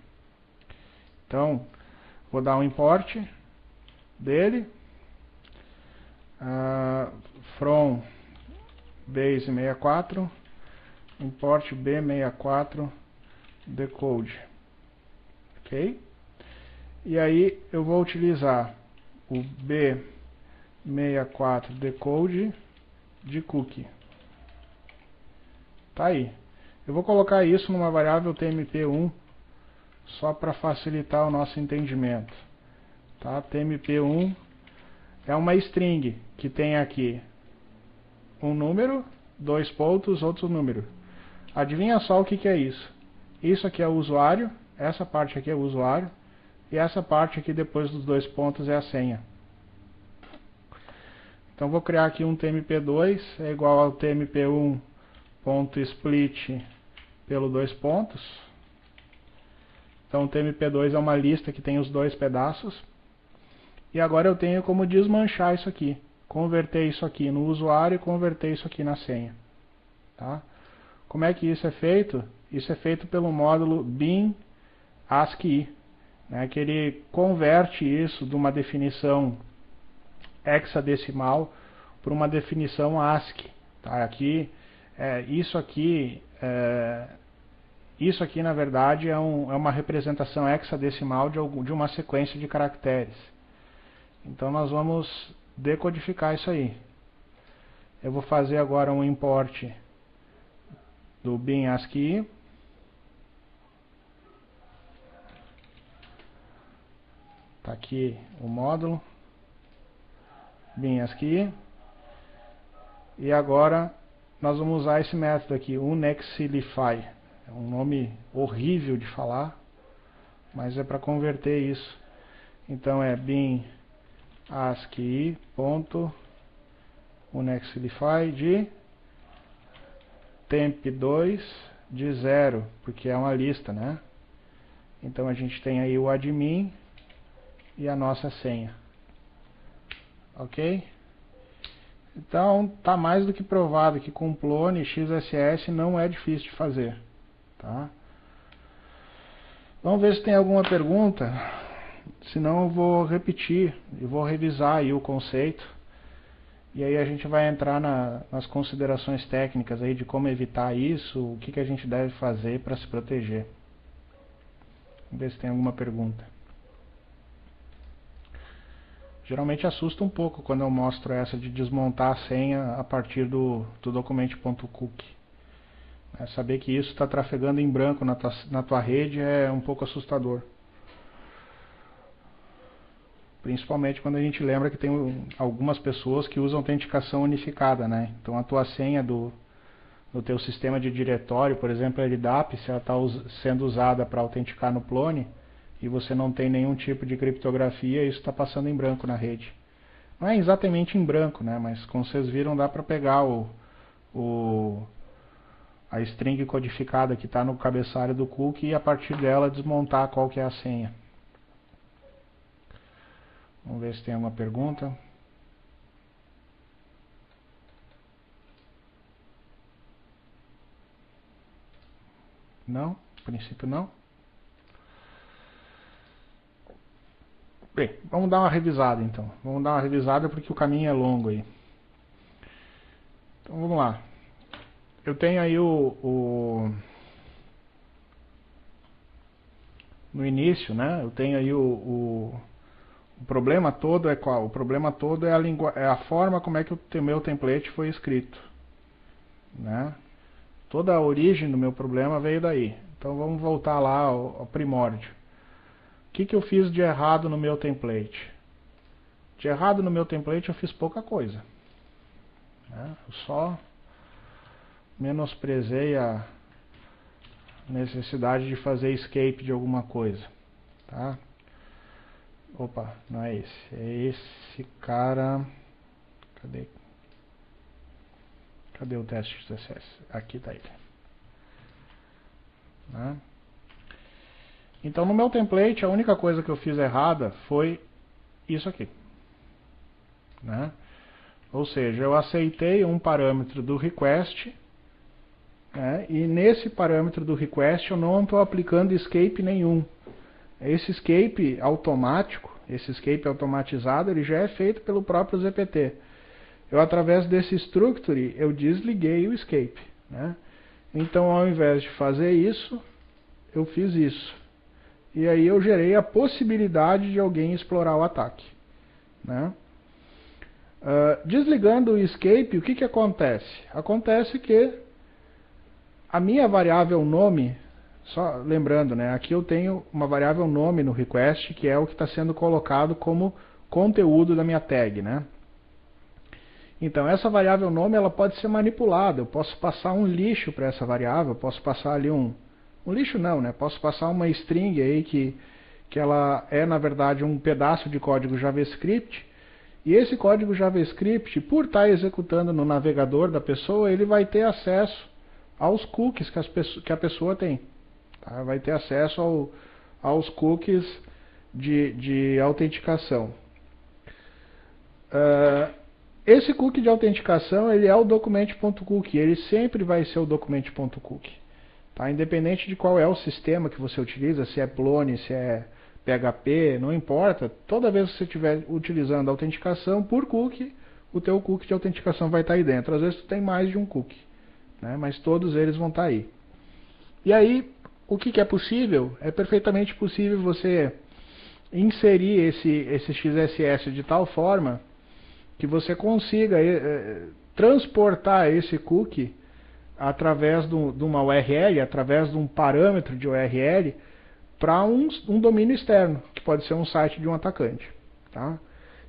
Então, vou dar um import dele, from base64, import b64 decode, ok? E aí eu vou utilizar o b64 decode de cookie. Tá aí. Eu vou colocar isso numa variável tmp1 só para facilitar o nosso entendimento. Tá? tmp1 é uma string que tem aqui um número, 2 pontos, outro número. Adivinha só o que é isso? Isso aqui é o usuário, essa parte aqui é o usuário, e essa parte aqui depois dos 2 pontos é a senha. Então vou criar aqui um tmp2, é igual ao tmp1.split pelo 2 pontos. Então o tmp2 é uma lista que tem os 2 pedaços. E agora eu tenho como desmanchar isso aqui. Converter isso aqui no usuário e converter isso aqui na senha. Tá? Como é que isso é feito? Isso é feito pelo módulo bin ASCII, né, que ele converte isso de uma definição hexadecimal para uma definição ASCII. Tá? Isso aqui na verdade é uma representação hexadecimal de uma sequência de caracteres. Então nós vamos decodificar isso aí. Eu vou fazer agora um import do bin ASCII. Está aqui o módulo bin ASCII. E agora nós vamos usar esse método aqui, unexilify. É um nome horrível de falar, mas é para converter isso. Então é bin ASCII.unexilify de temp2 de 0, porque é uma lista, né? Então a gente tem aí o admin e a nossa senha. Ok? Então tá mais do que provado que com clone XSS não é difícil de fazer. Tá? Vamos ver se tem alguma pergunta. Senão eu vou repetir e vou revisar aí o conceito. E aí a gente vai entrar nas considerações técnicas aí de como evitar isso, o que a gente deve fazer para se proteger. Vamos ver se tem alguma pergunta. Geralmente assusta um pouco quando eu mostro essa de desmontar a senha a partir do document.cookie. Saber que isso está trafegando em branco na tua rede é um pouco assustador. Principalmente quando a gente lembra que tem algumas pessoas que usam autenticação unificada, né? Então a tua senha do teu sistema de diretório, por exemplo, a LDAP, se ela está sendo usada para autenticar no clone e você não tem nenhum tipo de criptografia, isso está passando em branco na rede. Não é exatamente em branco, né? Mas como vocês viram, dá para pegar a string codificada que está no cabeçalho do cookie e a partir dela desmontar qual que é a senha. Vamos ver se tem alguma pergunta. Não? A princípio não. Bem, vamos dar uma revisada então. Vamos dar uma revisada porque o caminho é longo aí. Então vamos lá. Eu tenho aí no início, né? Eu tenho aí o problema todo é qual? O problema todo é a forma como é que o meu template foi escrito, né? Toda a origem do meu problema veio daí. Então vamos voltar lá ao primórdio. O que eu fiz de errado no meu template? De errado no meu template eu fiz pouca coisa, né? Eu só menosprezei a necessidade de fazer escape de alguma coisa, tá? Opa, não é esse. É esse cara. Cadê o teste XSS? Aqui está ele. Né? Então no meu template a única coisa que eu fiz errada foi isso aqui. Né? Ou seja, eu aceitei um parâmetro do request, né? E nesse parâmetro do request eu não estou aplicando escape nenhum. Esse escape automático, esse escape automatizado, ele já é feito pelo próprio ZPT. Eu, através desse structure, eu desliguei o escape. Né? Então, ao invés de fazer isso, eu fiz isso. E aí eu gerei a possibilidade de alguém explorar o ataque. Né? Desligando o escape, o que acontece? Acontece que a minha variável nome, só lembrando, né, aqui eu tenho uma variável nome no request, que é o que está sendo colocado como conteúdo da minha tag. Né? Então, essa variável nome ela pode ser manipulada. Eu posso passar um lixo para essa variável, eu posso passar ali um lixo não, né? Posso passar uma string aí que ela é, na verdade, um pedaço de código JavaScript. E esse código JavaScript, por estar executando no navegador da pessoa, ele vai ter acesso aos cookies que a pessoa tem. Tá? Vai ter acesso aos cookies de autenticação. Esse cookie de autenticação ele é o document.cookie, ele sempre vai ser o document.cookie. Tá? Independente de qual é o sistema que você utiliza, se é Plone, se é PHP, não importa. Toda vez que você estiver utilizando a autenticação por cookie, o teu cookie de autenticação vai estar aí dentro. Às vezes tu tem mais de um cookie, né? Mas todos eles vão estar aí. E aí, o que é possível? É perfeitamente possível você inserir esse XSS de tal forma que você consiga transportar esse cookie através de uma URL, através de um parâmetro de URL, para um domínio externo, que pode ser um site de um atacante. Tá?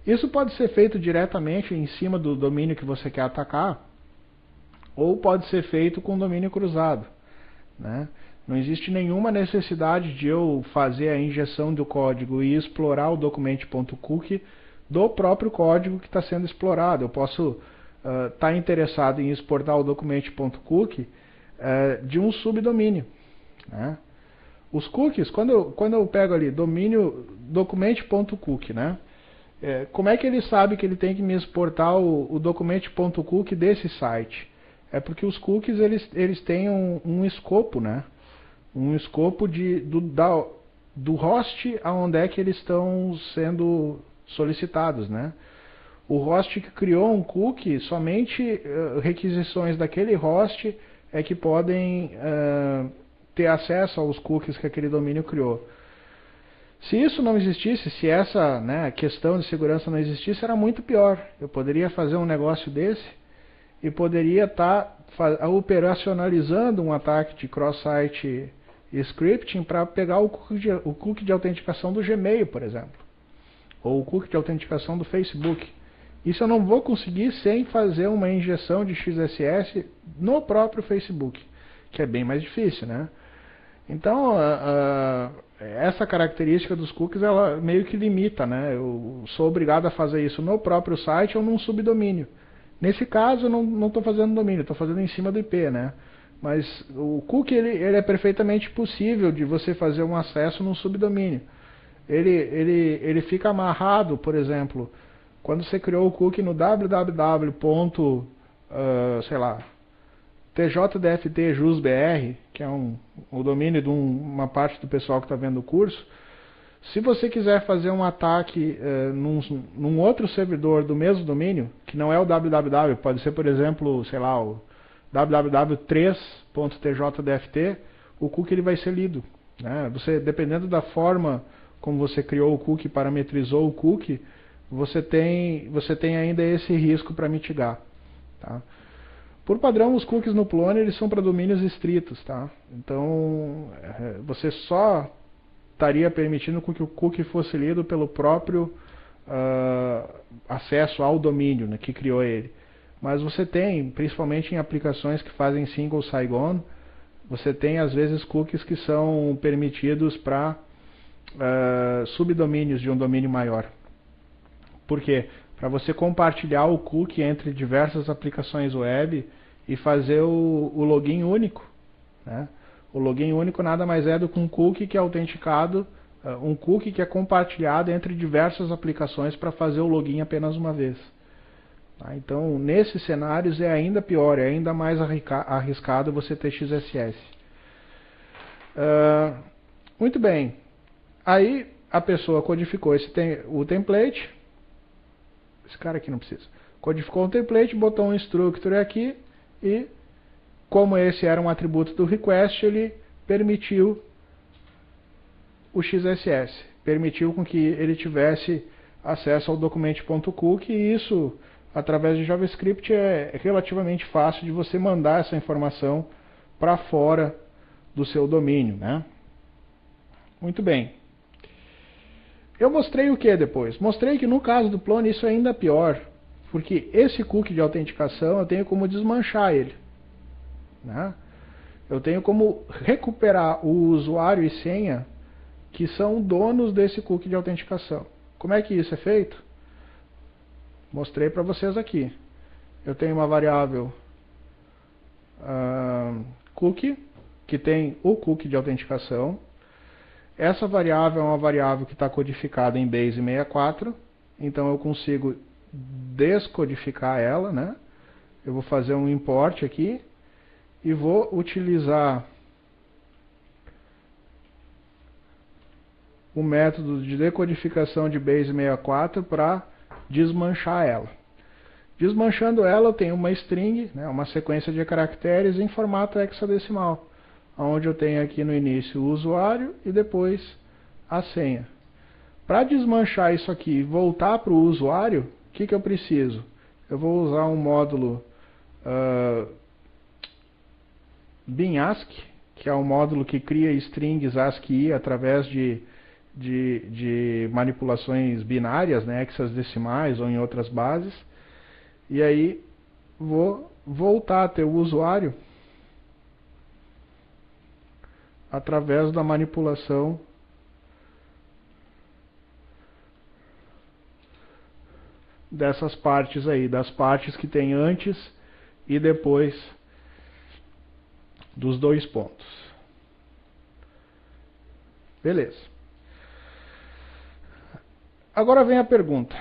Isso pode ser feito diretamente em cima do domínio que você quer atacar, ou pode ser feito com domínio cruzado. Né? Não existe nenhuma necessidade de eu fazer a injeção do código e explorar o document.cookie do próprio código que está sendo explorado. Eu posso estar interessado em exportar o document.cookie de um subdomínio. Né? Os cookies, quando eu pego ali domínio document.cookie, né? Como é que ele sabe que ele tem que me exportar o document.cookie desse site? É porque os cookies eles têm um escopo, né? Um escopo do host aonde é que eles estão sendo solicitados, né? O host que criou um cookie, somente requisições daquele host é que podem ter acesso aos cookies que aquele domínio criou. Se isso não existisse, se essa questão de segurança não existisse, era muito pior. Eu poderia fazer um negócio desse e poderia estar operacionalizando um ataque de cross-site scripting para pegar o cookie de autenticação do Gmail, por exemplo. Ou o cookie de autenticação do Facebook. Isso eu não vou conseguir sem fazer uma injeção de XSS no próprio Facebook, que é bem mais difícil, né? Então, essa característica dos cookies, ela meio que limita, né? Eu sou obrigado a fazer isso no próprio site ou num subdomínio. Nesse caso, eu não estou fazendo domínio, estou fazendo em cima do IP, né? Mas o cookie, ele é perfeitamente possível de você fazer um acesso num subdomínio. Ele fica amarrado, por exemplo, quando você criou o cookie no www. Sei lá, tjdftjusbr, que é o domínio de uma parte do pessoal que está vendo o curso. Se você quiser fazer um ataque num outro servidor do mesmo domínio, que não é o www, pode ser, por exemplo, sei lá, o www.3.tjdft, o cookie ele vai ser lido. Né? Você, dependendo da forma como você criou o cookie, parametrizou o cookie, você tem ainda esse risco para mitigar. Tá? Por padrão, os cookies no Plone eles são para domínios estritos. Tá? Então, você só estaria permitindo que o cookie fosse lido pelo próprio acesso ao domínio, né, que criou ele. Mas você tem, principalmente em aplicações que fazem single sign-on, você tem às vezes cookies que são permitidos para subdomínios de um domínio maior. Por quê? Para você compartilhar o cookie entre diversas aplicações web e fazer o login único, né? O login único nada mais é do que um cookie que é autenticado, um cookie que é compartilhado entre diversas aplicações para fazer o login apenas uma vez. Tá? Então, nesses cenários é ainda pior, é ainda mais arriscado você ter XSS. Muito bem. Aí a pessoa codificou o template. Esse cara aqui não precisa. Codificou um template, botou um instructor aqui e, como esse era um atributo do request, ele permitiu o XSS. Permitiu com que ele tivesse acesso ao document.cookie e isso, através de JavaScript, é relativamente fácil de você mandar essa informação para fora do seu domínio, né? Muito bem. Eu mostrei o que depois? Mostrei que no caso do Plone isso é ainda pior, porque esse cookie de autenticação eu tenho como desmanchar ele, né? Eu tenho como recuperar o usuário e senha que são donos desse cookie de autenticação. Como é que isso é feito? Mostrei para vocês aqui. Eu tenho uma variável cookie, que tem o cookie de autenticação. Essa variável é uma variável que está codificada em Base 64, então eu consigo descodificar ela, né? Eu vou fazer um import aqui e vou utilizar o método de decodificação de Base 64 para desmanchar ela. Desmanchando ela, eu tenho uma string, né, uma sequência de caracteres em formato hexadecimal, onde eu tenho aqui no início o usuário e depois a senha. Para desmanchar isso aqui e voltar para o usuário, o que eu preciso? Eu vou usar um módulo binASCII, que é um módulo que cria strings ASCII através de manipulações binárias, né, hexadecimais ou em outras bases. E aí vou voltar a ter o usuário através da manipulação dessas partes aí, das partes que tem antes e depois dos dois pontos. Beleza. Agora vem a pergunta.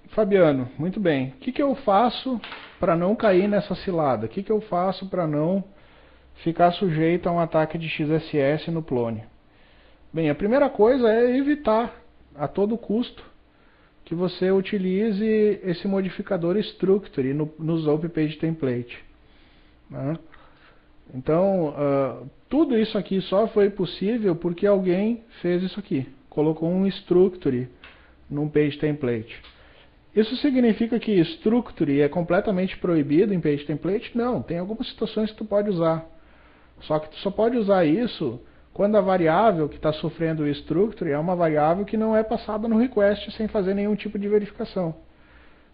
Fabiano, muito bem. O que eu faço para não cair nessa cilada? O que eu faço para não ficar sujeito a um ataque de XSS no Plone? Bem, a primeira coisa é evitar a todo custo que você utilize esse modificador structure no Zope Page Template, né? Então, tudo isso aqui só foi possível porque alguém fez isso aqui, colocou um structure num Page Template. Isso significa que structure é completamente proibido em Page Template? Não, tem algumas situações que tu pode usar. Só que tu só pode usar isso quando a variável que está sofrendo o structure é uma variável que não é passada no request sem fazer nenhum tipo de verificação,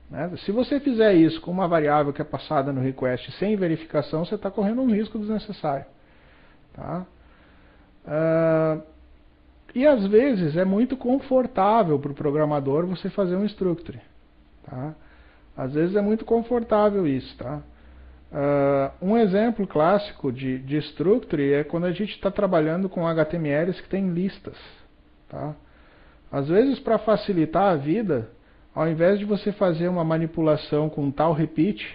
né? Se você fizer isso com uma variável que é passada no request sem verificação, você está correndo um risco desnecessário, tá? E às vezes é muito confortável para o programador você fazer um structure, tá? Às vezes é muito confortável isso, tá? Um exemplo clássico de structure é quando a gente está trabalhando com HTMLs que tem listas, tá? Às vezes, para facilitar a vida, ao invés de você fazer uma manipulação com tal repeat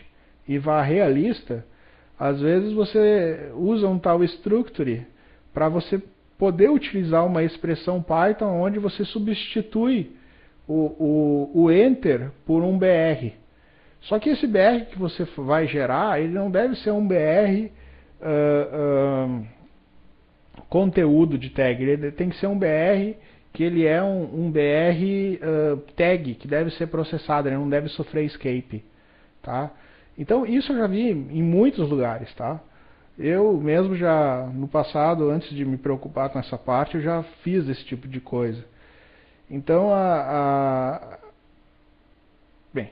e varrer a lista, às vezes você usa um tal structure para você poder utilizar uma expressão Python onde você substitui o enter por um BR. Só que esse BR que você vai gerar, ele não deve ser um BR conteúdo de tag, ele tem que ser um BR que ele é um BR tag, que deve ser processado, ele não deve sofrer escape, tá? Então isso eu já vi em muitos lugares, tá? Eu mesmo já, no passado, antes de me preocupar com essa parte, eu já fiz esse tipo de coisa. Então, bem,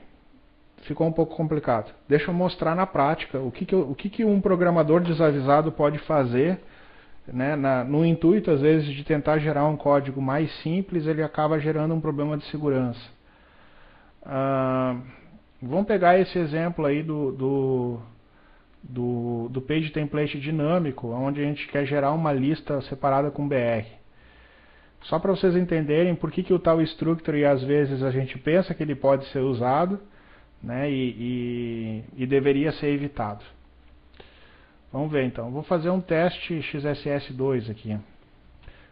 ficou um pouco complicado. Deixa eu mostrar na prática o que um programador desavisado pode fazer né, no intuito, às vezes, de tentar gerar um código mais simples, ele acaba gerando um problema de segurança. Vamos pegar esse exemplo aí do Page Template dinâmico, onde a gente quer gerar uma lista separada com BR. Só para vocês entenderem por que o tal structure, às vezes, a gente pensa que ele pode ser usado, né, e deveria ser evitado. Vamos ver então. Vou fazer um teste XSS2 aqui.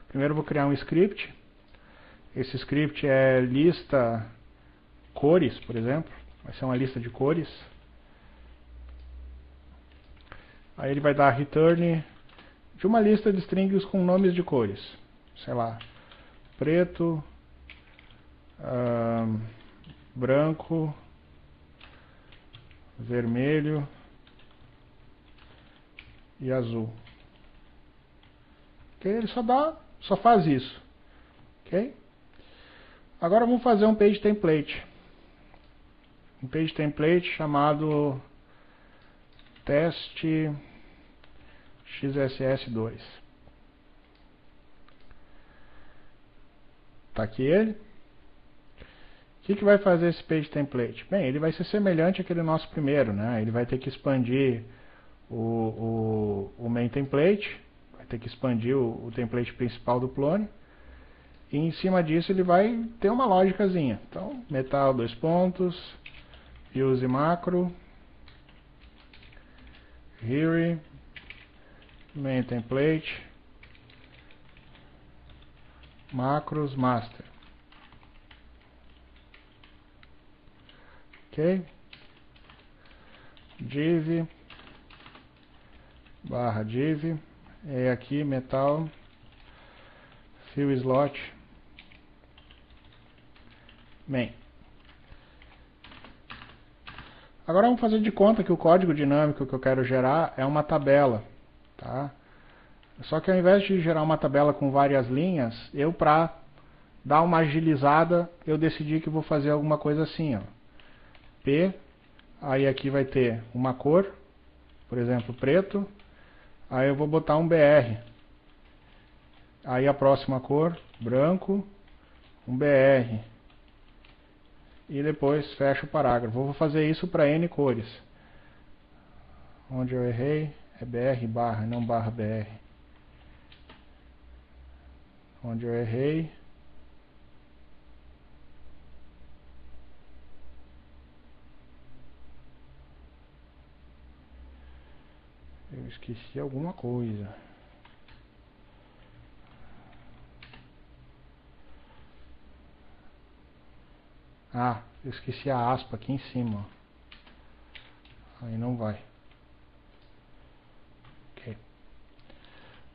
Primeiro vou criar um script. Esse script é lista cores, por exemplo. Vai ser uma lista de cores. Aí ele vai dar return de uma lista de strings com nomes de cores. Sei lá, preto, branco, vermelho e azul. Okay? Ele só faz isso. Okay? Agora vamos fazer um page template. Um page template chamado teste XSS2. Está aqui ele. O que vai fazer esse page template? Bem, ele vai ser semelhante àquele nosso primeiro, né? Ele vai ter que expandir o main template, vai ter que expandir o template principal do clone, e em cima disso ele vai ter uma lógicazinha. Então, metal, dois pontos, use macro, here, main template, macros master. Ok? Div barra div, é aqui metal, fill slot, main. Agora vamos fazer de conta que o código dinâmico que eu quero gerar é uma tabela, tá? Só que ao invés de gerar uma tabela com várias linhas, eu, para dar uma agilizada, eu decidi que vou fazer alguma coisa assim, ó. P, aí aqui vai ter uma cor, por exemplo, preto, aí eu vou botar um BR, aí a próxima cor, branco, um BR, e depois fecho o parágrafo. Vou fazer isso para N cores. Onde eu errei é BR barra, não barra BR. Onde eu errei eu esqueci alguma coisa. Ah, eu esqueci a aspa aqui em cima. Aí não vai. Ok.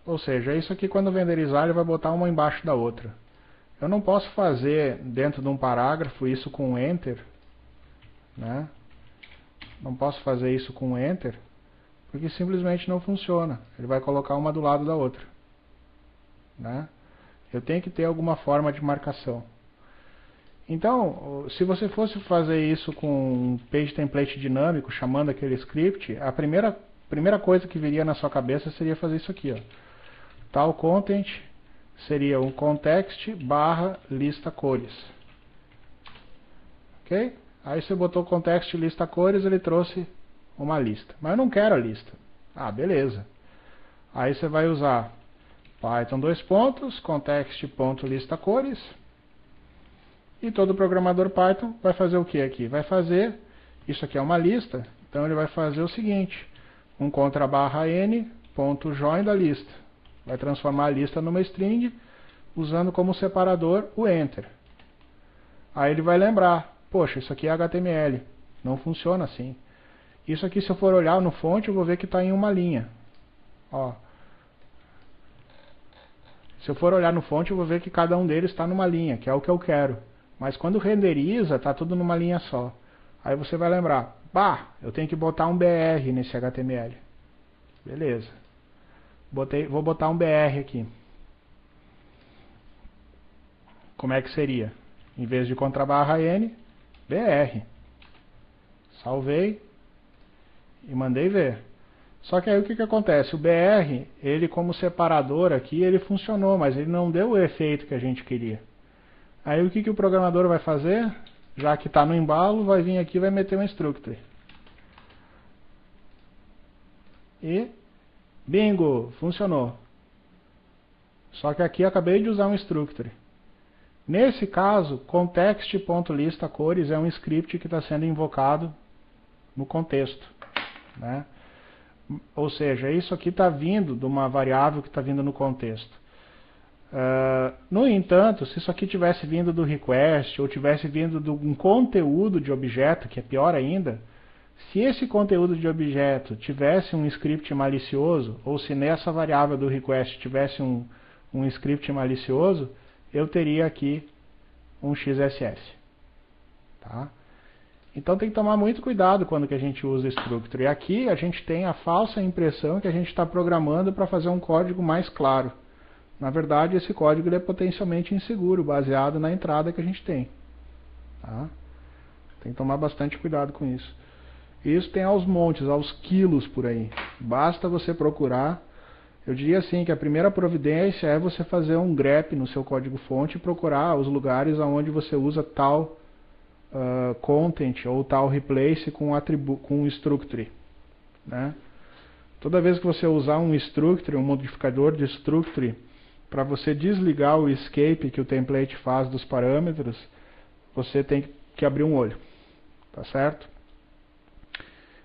Ou seja, isso aqui quando renderizar ele vai botar uma embaixo da outra. Eu não posso fazer dentro de um parágrafo isso com Enter, né? Não posso fazer isso com Enter, porque simplesmente não funciona. Ele vai colocar uma do lado da outra, né? Eu tenho que ter alguma forma de marcação. Então, se você fosse fazer isso com um page template dinâmico, chamando aquele script, a primeira coisa que viria na sua cabeça seria fazer isso aqui, ó. Tal content seria um context barra lista cores. Ok? Aí você botou context lista cores, ele trouxe uma lista. Mas eu não quero a lista. Ah, beleza. Aí você vai usar Python dois pontos, context.lista cores. E todo programador Python vai fazer o que aqui? Vai fazer, isso aqui é uma lista, então ele vai fazer o seguinte, um contra barra n ponto join da lista. Vai transformar a lista numa string, usando como separador o enter. Aí ele vai lembrar, poxa, isso aqui é HTML, não funciona assim. Isso aqui, se eu for olhar no fonte, eu vou ver que está em uma linha. Ó. Se eu for olhar no fonte, eu vou ver que cada um deles está numa linha, que é o que eu quero. Mas quando renderiza, está tudo numa linha só. Aí você vai lembrar, bah, eu tenho que botar um BR nesse HTML. Beleza. Vou botar um BR aqui. Como é que seria? Em vez de contra barra N, BR. Salvei e mandei ver. Só que aí o que acontece? O BR, ele como separador aqui, ele funcionou, mas ele não deu o efeito que a gente queria. Aí o que o programador vai fazer? Já que está no embalo, vai vir aqui e vai meter um instructor. E bingo, funcionou. Só que aqui acabei de usar um instructor. Nesse caso, context.listacores é um script que está sendo invocado no contexto, né? Ou seja, isso aqui está vindo de uma variável que está vindo no contexto. No entanto, se isso aqui tivesse vindo do request ou tivesse vindo de um conteúdo de objeto, que é pior ainda, se esse conteúdo de objeto tivesse um script malicioso, ou se nessa variável do request tivesse um script malicioso, eu teria aqui um XSS. Tá? Então tem que tomar muito cuidado quando que a gente usa structure. E aqui a gente tem a falsa impressão que a gente está programando para fazer um código mais claro. Na verdade, esse código ele é potencialmente inseguro, baseado na entrada que a gente tem. Tá? Tem que tomar bastante cuidado com isso. Isso tem aos montes, aos quilos por aí. Basta você procurar. Eu diria assim que a primeira providência é você fazer um grep no seu código-fonte e procurar os lugares onde você usa tal content ou tal replace com um structure. Né? Toda vez que você usar um structure, um modificador de structure, para você desligar o escape que o template faz dos parâmetros, você tem que abrir um olho. Tá certo?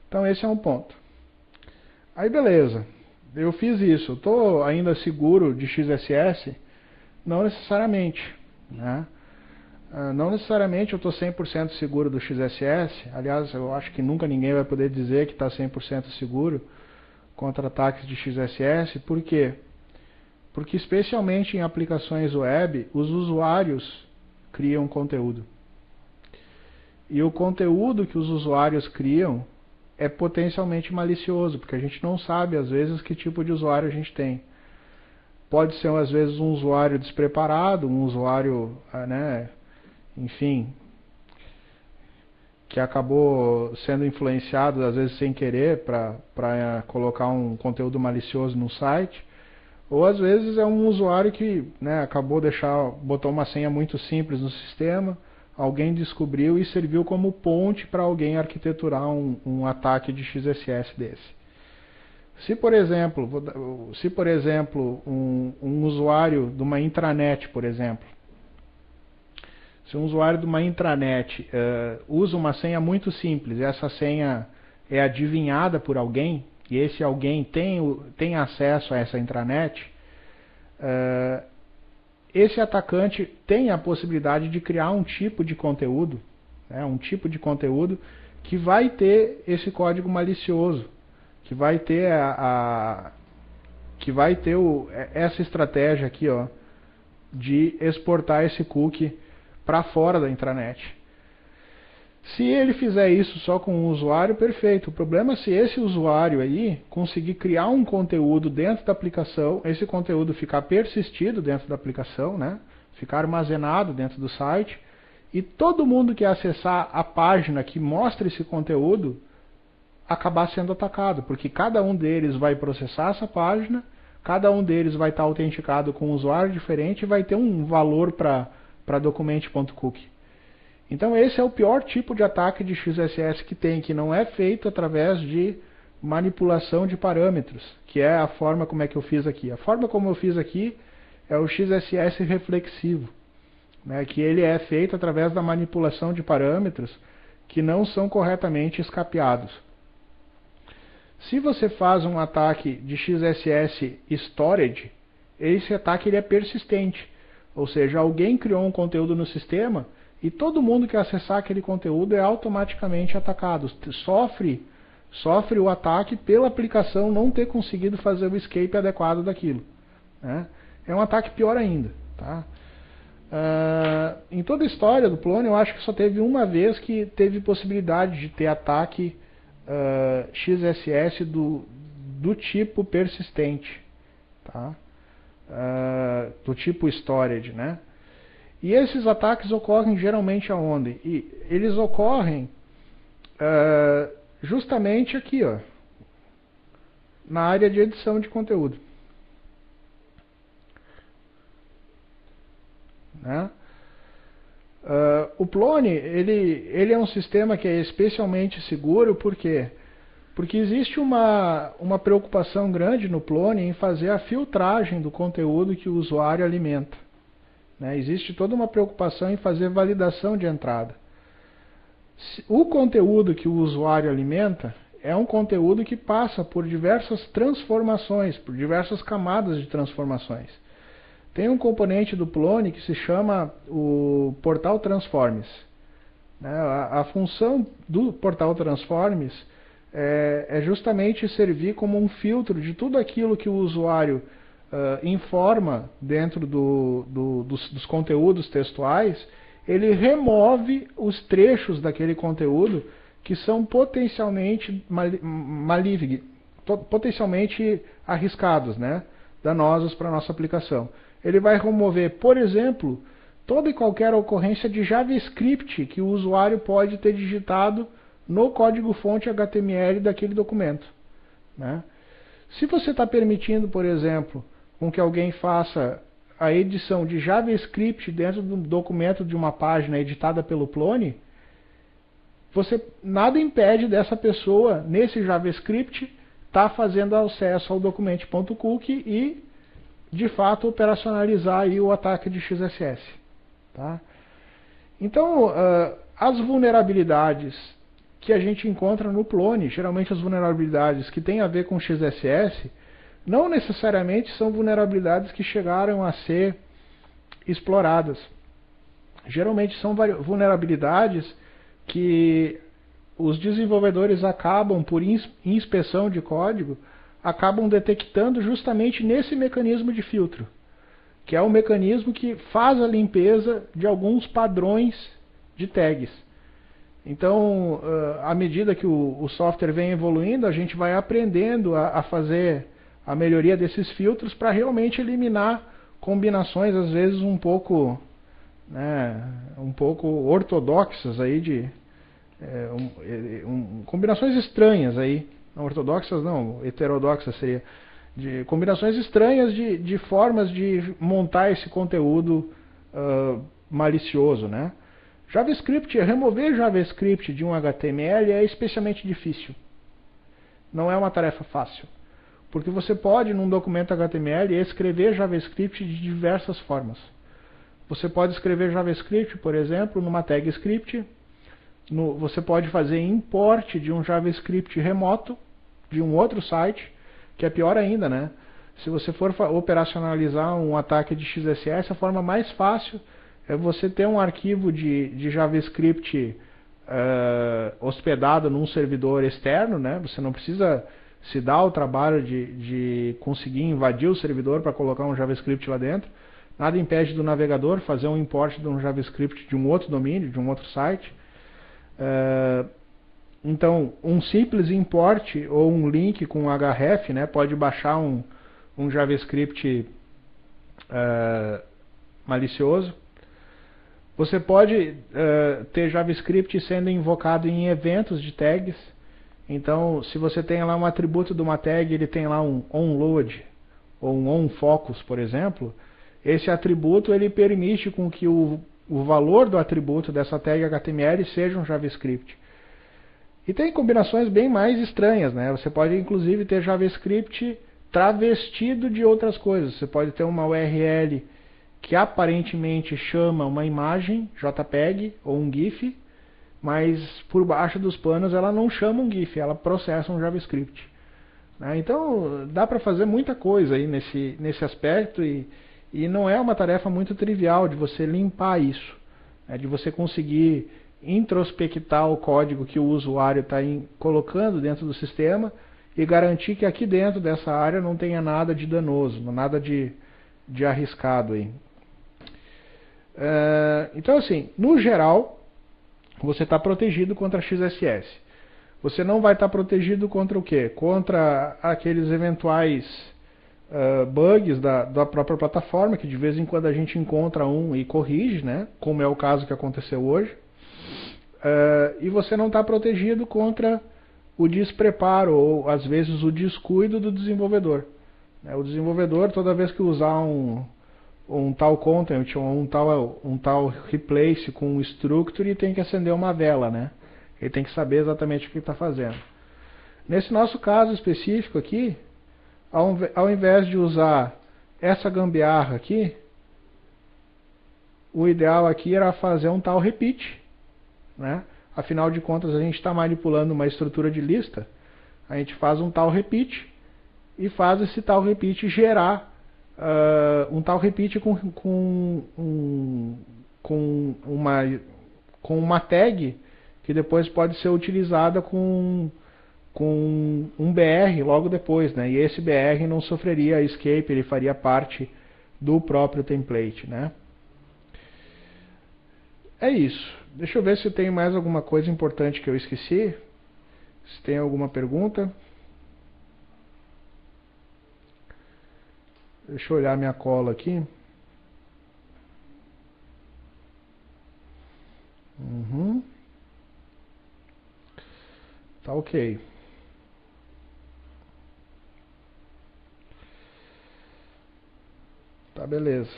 Então esse é um ponto. Aí beleza. Eu fiz isso. Estou ainda seguro de XSS? Não necessariamente. Né? Não necessariamente eu estou 100% seguro do XSS. Aliás, eu acho que nunca ninguém vai poder dizer que está 100% seguro contra ataques de XSS. Por quê? Porque especialmente em aplicações web, os usuários criam conteúdo. E o conteúdo que os usuários criam é potencialmente malicioso, porque a gente não sabe, às vezes, que tipo de usuário a gente tem. Pode ser, às vezes, um usuário despreparado, um usuário, né, enfim, que acabou sendo influenciado, às vezes, sem querer, para colocar um conteúdo malicioso no site. Ou, às vezes, é um usuário que, né, botou uma senha muito simples no sistema, alguém descobriu e serviu como ponte para alguém arquiteturar um ataque de XSS desse. Se, por exemplo, um usuário de uma intranet, por exemplo, se um usuário de uma intranet usa uma senha muito simples, e essa senha é adivinhada por alguém, e esse alguém tem acesso a essa intranet, esse atacante tem a possibilidade de criar um tipo de conteúdo, né, que vai ter esse código malicioso, que vai ter essa estratégia aqui, ó, de exportar esse cookie para fora da intranet. Se ele fizer isso só com um usuário, perfeito. O problema é se esse usuário aí conseguir criar um conteúdo dentro da aplicação, esse conteúdo ficar persistido dentro da aplicação, né? Ficar armazenado dentro do site, e todo mundo que acessar a página que mostra esse conteúdo acabar sendo atacado, porque cada um deles vai processar essa página, cada um deles vai estar autenticado com um usuário diferente e vai ter um valor para document.cookie. Então esse é o pior tipo de ataque de XSS que tem, que não é feito através de manipulação de parâmetros, que é a forma como é que eu fiz aqui. A forma como eu fiz aqui é o XSS reflexivo, né, que ele é feito através da manipulação de parâmetros que não são corretamente escapeados. Se você faz um ataque de XSS storage, esse ataque ele é persistente, ou seja, alguém criou um conteúdo no sistema e todo mundo que acessar aquele conteúdo é automaticamente atacado. Sofre o ataque pela aplicação não ter conseguido fazer o escape adequado daquilo. Né? É um ataque pior ainda. Tá? Em toda a história do Plone, eu acho que só teve uma vez que teve possibilidade de ter ataque XSS do tipo persistente. Tá? Do tipo storage, né? E esses ataques ocorrem geralmente aonde? E eles ocorrem justamente aqui, ó. na área de edição de conteúdo. Né? O Plone, ele é um sistema que é especialmente seguro, por quê? Porque existe uma preocupação grande no Plone em fazer a filtragem do conteúdo que o usuário alimenta. Né? Existe toda uma preocupação em fazer validação de entrada. O conteúdo que o usuário alimenta é um conteúdo que passa por diversas transformações, por diversas camadas de transformações. Tem um componente do Plone que se chama o Portal Transforms. A função do Portal Transforms é justamente servir como um filtro de tudo aquilo que o usuário informa dentro dos conteúdos textuais. Ele remove os trechos daquele conteúdo que são potencialmente potencialmente arriscados, né? Danosos para a nossa aplicação. Ele vai remover, por exemplo, toda e qualquer ocorrência de JavaScript que o usuário pode ter digitado no código-fonte HTML daquele documento. Né? Se você está permitindo, por exemplo, com que alguém faça a edição de JavaScript dentro do documento de uma página editada pelo Plone, nada impede dessa pessoa, nesse JavaScript, estar fazendo acesso ao document.cookie e, de fato, operacionalizar aí o ataque de XSS. Tá? Então, as vulnerabilidades que a gente encontra no Plone, geralmente as vulnerabilidades que têm a ver com XSS, não necessariamente são vulnerabilidades que chegaram a ser exploradas. Geralmente são vulnerabilidades que os desenvolvedores acabam, por inspeção de código, acabam detectando justamente nesse mecanismo de filtro, que é o mecanismo que faz a limpeza de alguns padrões de tags. Então, à medida que o software vem evoluindo, a gente vai aprendendo a fazer a melhoria desses filtros para realmente eliminar combinações, às vezes, um pouco ortodoxas aí combinações estranhas aí. Não ortodoxas, não, heterodoxas seria. De combinações estranhas de formas de montar esse conteúdo malicioso, né? Remover JavaScript de um HTML é especialmente difícil. Não é uma tarefa fácil. Porque você pode, num documento HTML, escrever JavaScript de diversas formas. Você pode escrever JavaScript, por exemplo, numa tag script. Você pode fazer import de um JavaScript remoto, de um outro site, que é pior ainda, né? Se você for operacionalizar um ataque de XSS, a forma mais fácil é você ter um arquivo de JavaScript hospedado num servidor externo, né? Você não precisa se dar o trabalho de conseguir invadir o servidor para colocar um JavaScript lá dentro. Nada impede do navegador fazer um import de um JavaScript de um outro domínio, de um outro site. Então, um simples import ou um link com href, né, pode baixar um JavaScript malicioso. Você pode ter JavaScript sendo invocado em eventos de tags. Então, se você tem lá um atributo de uma tag, ele tem lá um onLoad ou um onFocus, por exemplo, esse atributo ele permite com que o valor do atributo dessa tag HTML seja um JavaScript. E tem combinações bem mais estranhas, né? Você pode inclusive ter JavaScript travestido de outras coisas. Você pode ter uma URL que aparentemente chama uma imagem JPEG ou um GIF, mas por baixo dos panos ela não chama um GIF, ela processa um JavaScript. Né? Então dá para fazer muita coisa aí nesse aspecto e não é uma tarefa muito trivial de você limpar isso, né? De você conseguir introspectar o código que o usuário está colocando dentro do sistema e garantir que aqui dentro dessa área não tenha nada de danoso, nada de arriscado aí. Então assim, no geral, você está protegido contra XSS. Você não vai estar protegido contra o quê? Contra aqueles eventuais bugs da própria plataforma, que de vez em quando a gente encontra um e corrige, né? Como é o caso que aconteceu hoje. E você não está protegido contra o despreparo ou às vezes o descuido do desenvolvedor. O desenvolvedor, toda vez que usar um tal content ou um tal replace com um structure, ele tem que acender uma vela, né? Ele tem que saber exatamente o que está fazendo. Nesse nosso caso específico aqui, ao invés de usar essa gambiarra aqui, o ideal aqui era fazer um tal repeat, né? Afinal de contas, a gente está manipulando uma estrutura de lista, a gente faz um tal repeat e faz esse tal repeat gerar um tal repeat com uma tag que depois pode ser utilizada com um BR logo depois, né? E esse BR não sofreria escape, ele faria parte do próprio template, né? É isso. Deixa eu ver se tem mais alguma coisa importante que eu esqueci. Se tem alguma pergunta. Deixa eu olhar minha cola aqui. Tá ok. Tá beleza.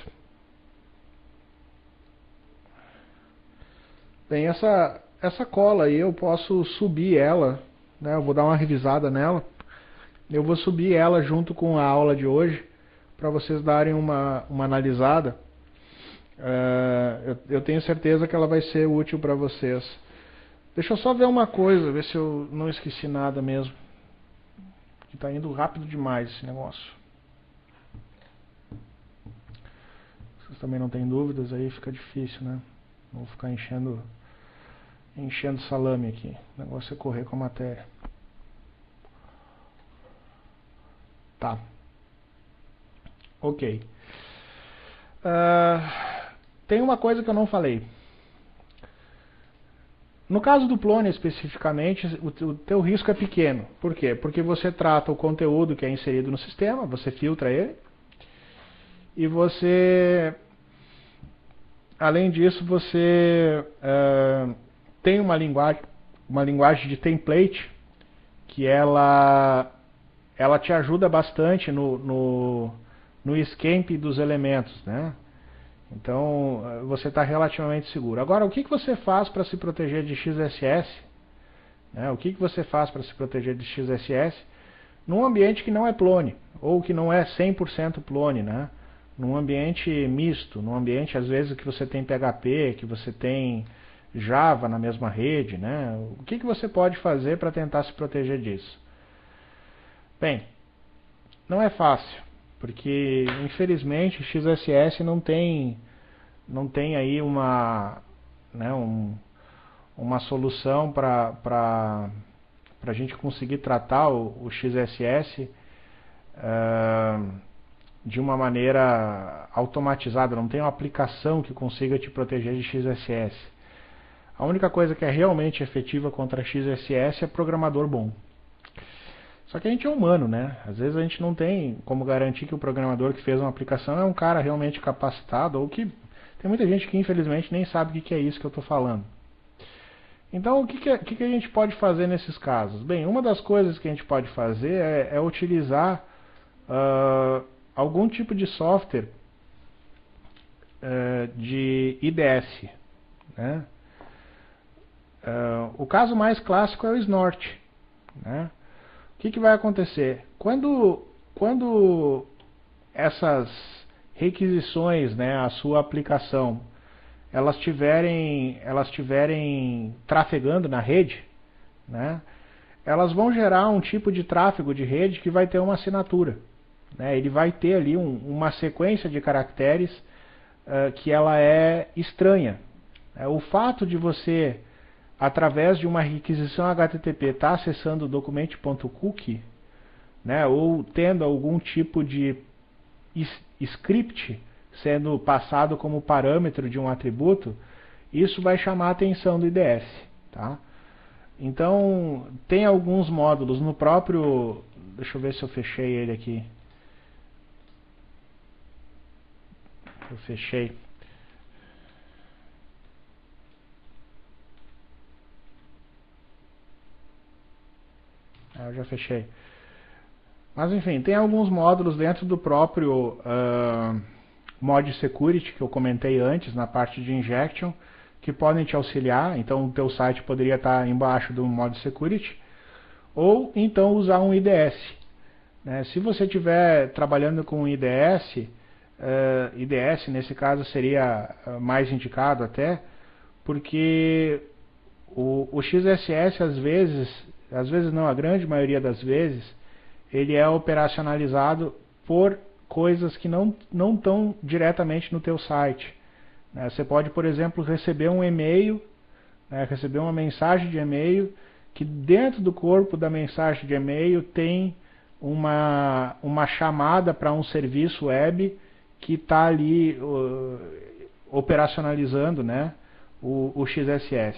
Bem, essa cola aí eu posso subir ela, né? Eu vou dar uma revisada nela. Eu vou subir ela junto com a aula de hoje para vocês darem uma analisada. Eu tenho certeza que ela vai ser útil para vocês. Deixa eu só ver uma coisa, ver se eu não esqueci nada mesmo. Que tá indo rápido demais esse negócio. Vocês também não têm dúvidas, aí fica difícil, né? Vou ficar enchendo salame aqui. O negócio é correr com a matéria. Tá. Ok. Tem uma coisa que eu não falei. No caso do Plone especificamente, o teu risco é pequeno. Por quê? Porque você trata o conteúdo que é inserido no sistema, você filtra ele, e você, além disso, você tem uma linguagem de template que ela te ajuda bastante no escape dos elementos, né? Então, você está relativamente seguro. Agora, o que você faz para se proteger de XSS? Né? O que você faz para se proteger de XSS num ambiente que não é Plone, ou que não é 100% Plone, né? Num ambiente misto, num ambiente, às vezes, que você tem PHP, que você tem Java na mesma rede, né? O que você pode fazer para tentar se proteger disso? Bem, não é fácil. Porque, infelizmente, o XSS não tem aí uma solução para a gente conseguir tratar o XSS de uma maneira automatizada. Não tem uma aplicação que consiga te proteger de XSS. A única coisa que é realmente efetiva contra XSS é programador bom. Só que a gente é humano, né? Às vezes a gente não tem como garantir que o programador que fez uma aplicação é um cara realmente capacitado, ou que tem muita gente que infelizmente nem sabe o que é isso que eu estou falando. Então o que a gente pode fazer nesses casos? Bem, uma das coisas que a gente pode fazer é utilizar algum tipo de software de IDS, né? O caso mais clássico é o Snort, né? O que vai acontecer? Quando essas requisições, né, a sua aplicação, elas estiverem trafegando na rede, né, elas vão gerar um tipo de tráfego de rede que vai ter uma assinatura, né? Ele vai ter ali uma sequência de caracteres que ela é estranha. O fato de você, através de uma requisição HTTP, estar acessando o document.cookie, né, ou tendo algum tipo de script sendo passado como parâmetro de um atributo, isso vai chamar a atenção do IDS. Tá? Então, tem alguns módulos no próprio... Deixa eu ver se eu fechei ele aqui. Eu fechei. Eu já fechei. Mas enfim, tem alguns módulos dentro do próprio Mod Security que eu comentei antes, na parte de injection, que podem te auxiliar. Então o teu site poderia estar embaixo do Mod Security, ou então usar um IDS. Né? Se você estiver trabalhando com IDS, IDS nesse caso seria mais indicado até, porque o XSS às vezes não, a grande maioria das vezes, ele é operacionalizado por coisas que não estão diretamente no teu site. Né? Você pode, por exemplo, receber um e-mail, né? Receber uma mensagem de e-mail, que dentro do corpo da mensagem de e-mail tem uma chamada para um serviço web que está ali operacionalizando, né, o XSS.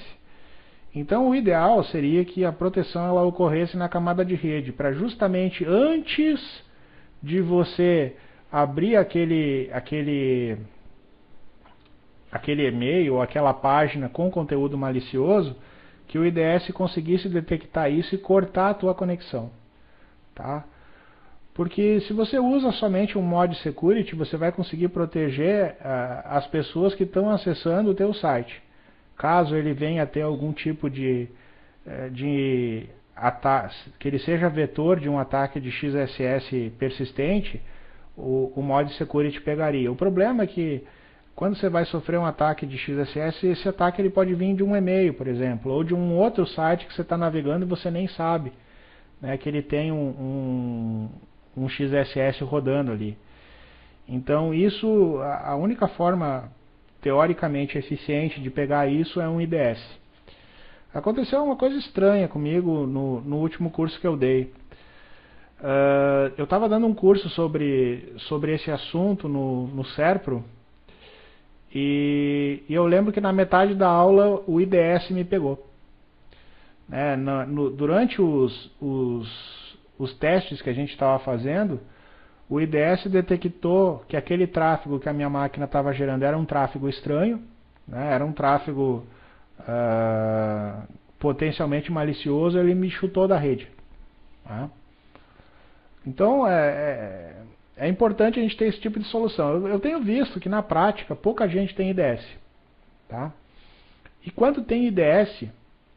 Então o ideal seria que a proteção ela ocorresse na camada de rede, para justamente antes de você abrir aquele e-mail ou aquela página com conteúdo malicioso, que o IDS conseguisse detectar isso e cortar a tua conexão. Tá? Porque se você usa somente um Mod Security, você vai conseguir proteger as pessoas que estão acessando o teu site. Caso ele venha a ter algum tipo de ataque, que ele seja vetor de um ataque de XSS persistente, o Mod Security pegaria. O problema é que quando você vai sofrer um ataque de XSS, esse ataque ele pode vir de um e-mail, por exemplo, ou de um outro site que você está navegando e você nem sabe, né, que ele tem um XSS rodando ali. Então isso, a única forma teoricamente eficiente de pegar isso é um IDS. Aconteceu uma coisa estranha comigo no último curso que eu dei. Eu estava dando um curso sobre esse assunto no Serpro, e eu lembro que na metade da aula o IDS me pegou. Durante os testes que a gente estava fazendo, o IDS detectou que aquele tráfego que a minha máquina estava gerando era um tráfego estranho, né? Era um tráfego potencialmente malicioso, ele me chutou da rede. Tá? Então é importante a gente ter esse tipo de solução. Eu tenho visto que na prática pouca gente tem IDS. Tá? E quando tem IDS,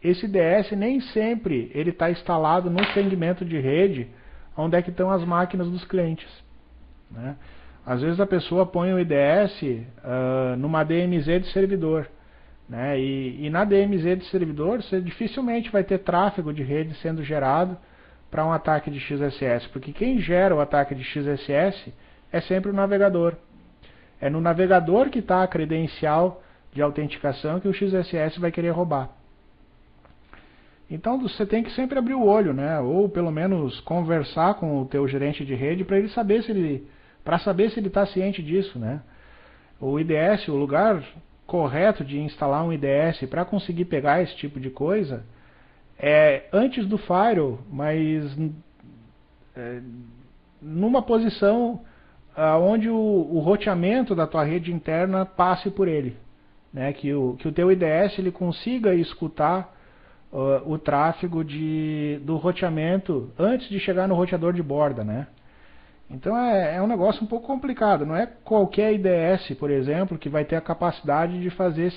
esse IDS nem sempre ele está instalado no segmento de rede onde é que estão as máquinas dos clientes. Né? Às vezes a pessoa põe o IDS numa DMZ de servidor. Né? E na DMZ de servidor você dificilmente vai ter tráfego de rede sendo gerado para um ataque de XSS, porque quem gera o ataque de XSS é sempre o navegador. É no navegador que está a credencial de autenticação que o XSS vai querer roubar. Então você tem que sempre abrir o olho, né? Ou pelo menos conversar com o teu gerente de rede para ele saber se ele está ciente disso, né? O IDS, o lugar correto de instalar um IDS para conseguir pegar esse tipo de coisa é antes do firewall, mas numa posição onde o roteamento da tua rede interna passe por ele, né? Que o teu IDS ele consiga escutar o tráfego do roteamento antes de chegar no roteador de borda, né? Então é um negócio um pouco complicado. Não é qualquer IDS, por exemplo, que vai ter a capacidade de fazer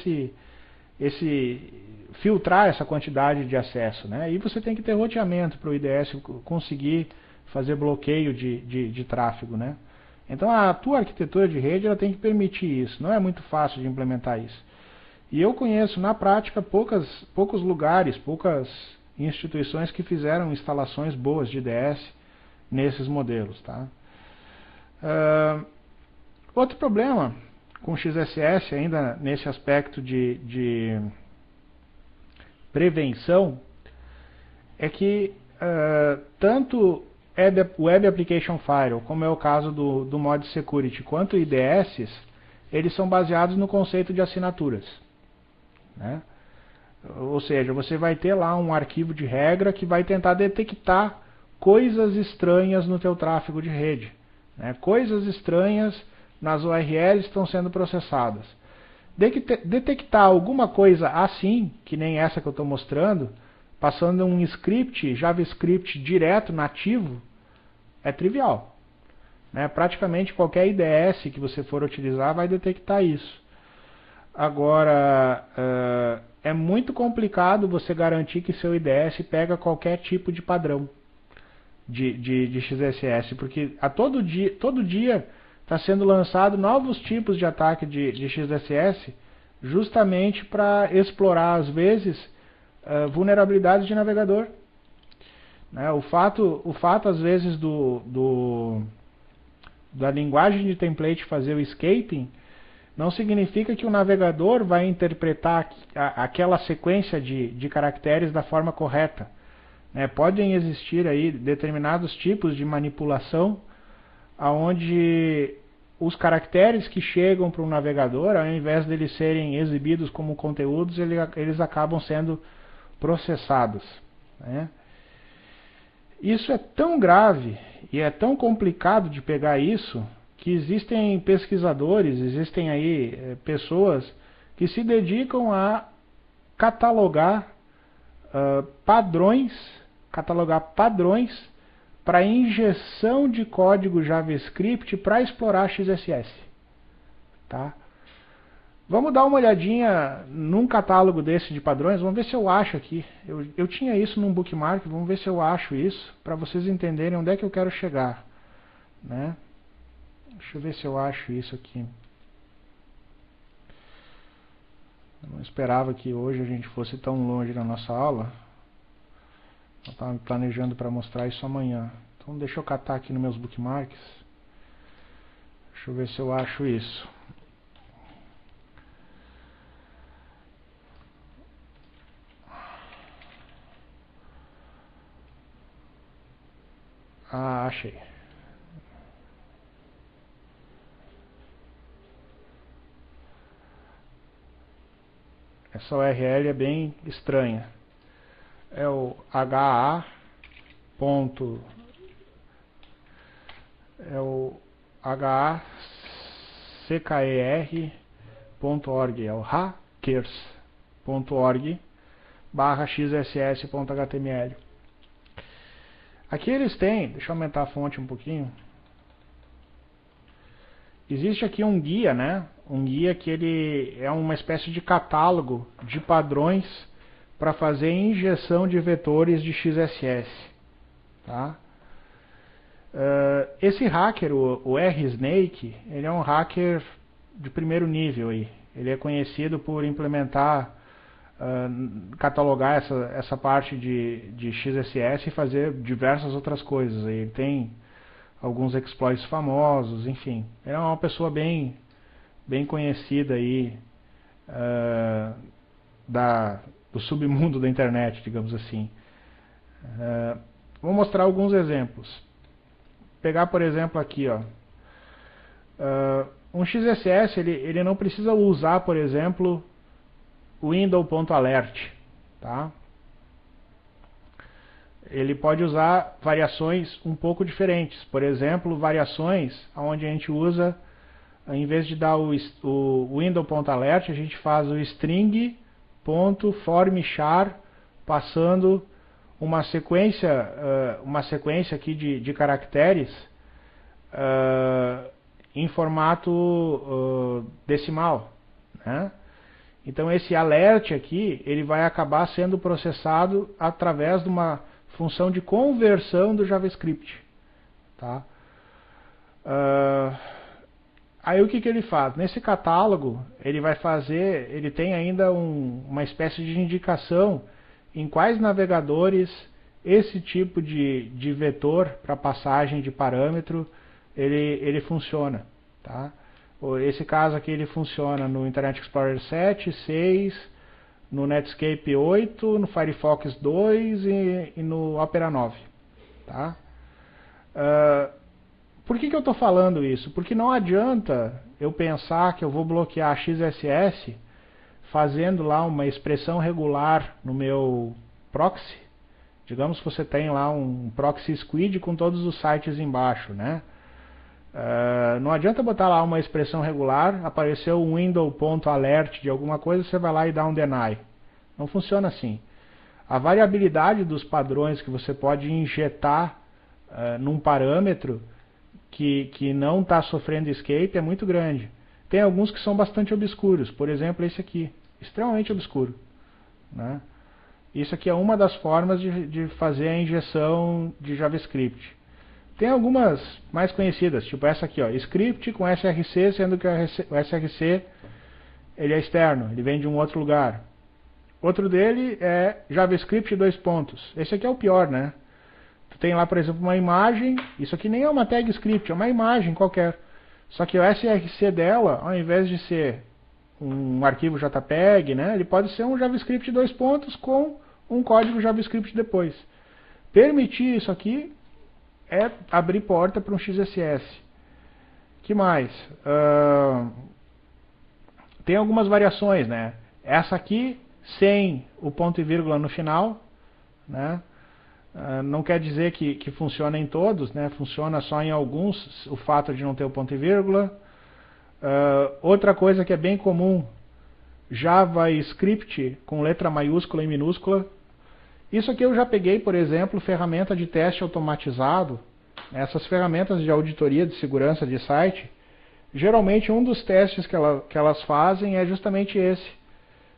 filtrar essa quantidade de acesso, né? E você tem que ter roteamento para o IDS conseguir fazer bloqueio de tráfego, né? Então a tua arquitetura de rede ela tem que permitir isso. Não é muito fácil de implementar isso. E eu conheço na prática poucos lugares, poucas instituições que fizeram instalações boas de IDS nesses modelos. Tá? Outro problema com XSS, ainda nesse aspecto de prevenção, é que tanto Web Application Firewall, como é o caso do Mod Security, quanto IDS, eles são baseados no conceito de assinaturas. Né? Ou seja, você vai ter lá um arquivo de regra que vai tentar detectar coisas estranhas no teu tráfego de rede. Né? Coisas estranhas nas URLs estão sendo processadas. Detectar alguma coisa assim, que nem essa que eu estou mostrando, passando um script JavaScript direto, nativo, é trivial. Né? Praticamente qualquer IDS que você for utilizar vai detectar isso. Agora, é muito complicado você garantir que seu IDS pega qualquer tipo de padrão de XSS, porque todo dia está sendo lançado novos tipos de ataque de XSS, justamente para explorar, às vezes, vulnerabilidades de navegador. Né? O fato, às vezes, da linguagem de template fazer o escaping, não significa que o navegador vai interpretar aquela sequência de caracteres da forma correta. Né? Podem existir aí determinados tipos de manipulação onde os caracteres que chegam para o navegador, ao invés de eles serem exibidos como conteúdos, eles acabam sendo processados. Né? Isso é tão grave e é tão complicado de pegar isso, que existem pesquisadores, existem aí pessoas que se dedicam a catalogar padrões para injeção de código JavaScript para explorar XSS. Tá? Vamos dar uma olhadinha num catálogo desse de padrões, vamos ver se eu acho aqui. Eu tinha isso num bookmark, vamos ver se eu acho isso, para vocês entenderem onde é que eu quero chegar. Né? Deixa eu ver se eu acho isso aqui. Eu não esperava que hoje a gente fosse tão longe na nossa aula. Eu estava me planejando para mostrar isso amanhã. Então deixa eu catar aqui nos meus bookmarks. Deixa eu ver se eu acho isso. Ah, achei. Essa URL é bem estranha. É o hacker.org, é o hackers.org/xss.html. Aqui eles têm, deixa eu aumentar a fonte um pouquinho. Existe aqui um guia, né? Um guia que ele é uma espécie de catálogo de padrões para fazer injeção de vetores de XSS. Tá? Esse hacker, o RSnake, ele é um hacker de primeiro nível. Aí. Ele é conhecido por implementar, catalogar essa parte de XSS e fazer diversas outras coisas. Ele tem alguns exploits famosos, enfim. Ele é uma pessoa bem conhecida aí, do submundo da internet, digamos assim. Vou mostrar alguns exemplos. Pegar, por exemplo, aqui, ó, um XSS, ele não precisa usar, por exemplo, o window.alert, tá? Ele pode usar variações um pouco diferentes. Por exemplo, variações onde a gente usa, em vez de dar o window.alert, a gente faz o string.formchar, passando uma sequência aqui de caracteres em formato decimal. Né? Então esse alert aqui, ele vai acabar sendo processado através de uma função de conversão do JavaScript. Tá? Aí o que ele faz? Nesse catálogo, ele tem ainda uma espécie de indicação em quais navegadores esse tipo de vetor para passagem de parâmetro ele funciona. Tá? Esse caso aqui ele funciona no Internet Explorer 7, 6, no Netscape 8, no Firefox 2 e no Opera 9. Tá? Por que eu estou falando isso? Porque não adianta eu pensar que eu vou bloquear XSS fazendo lá uma expressão regular no meu proxy. Digamos que você tem lá um proxy squid com todos os sites embaixo, né? Não adianta botar lá uma expressão regular, apareceu um window.alert de alguma coisa, você vai lá e dá um deny. Não funciona assim. a variabilidade dos padrões que você pode injetar num parâmetro que não está sofrendo escape é muito grande. Tem alguns que são bastante obscuros, por exemplo esse aqui, extremamente obscuro, né? Isso aqui é uma das formas de fazer a injeção de JavaScript. Tem algumas mais conhecidas, tipo essa aqui, ó, script com src, sendo que o src ele é externo, ele vem de um outro lugar. Outro dele é JavaScript 2 pontos. Esse aqui é o pior, né? Tu tem lá, por exemplo, uma imagem, isso aqui nem é uma tag script, é uma imagem qualquer. Só que o src dela, ao invés de ser um arquivo JPEG, né, ele pode ser um JavaScript 2 pontos com um código JavaScript depois. Permitir isso aqui é abrir porta para um XSS. Que mais? Tem algumas variações, né? Essa aqui sem o ponto e vírgula no final, né? Não quer dizer que funciona em todos, né? Funciona só em alguns, o fato de não ter o ponto e vírgula. Outra coisa que é bem comum, JavaScript com letra maiúscula e minúscula. Isso aqui eu já peguei, por exemplo, ferramenta de teste automatizado. Essas ferramentas de auditoria de segurança de site, geralmente um dos testes que elas fazem é justamente esse.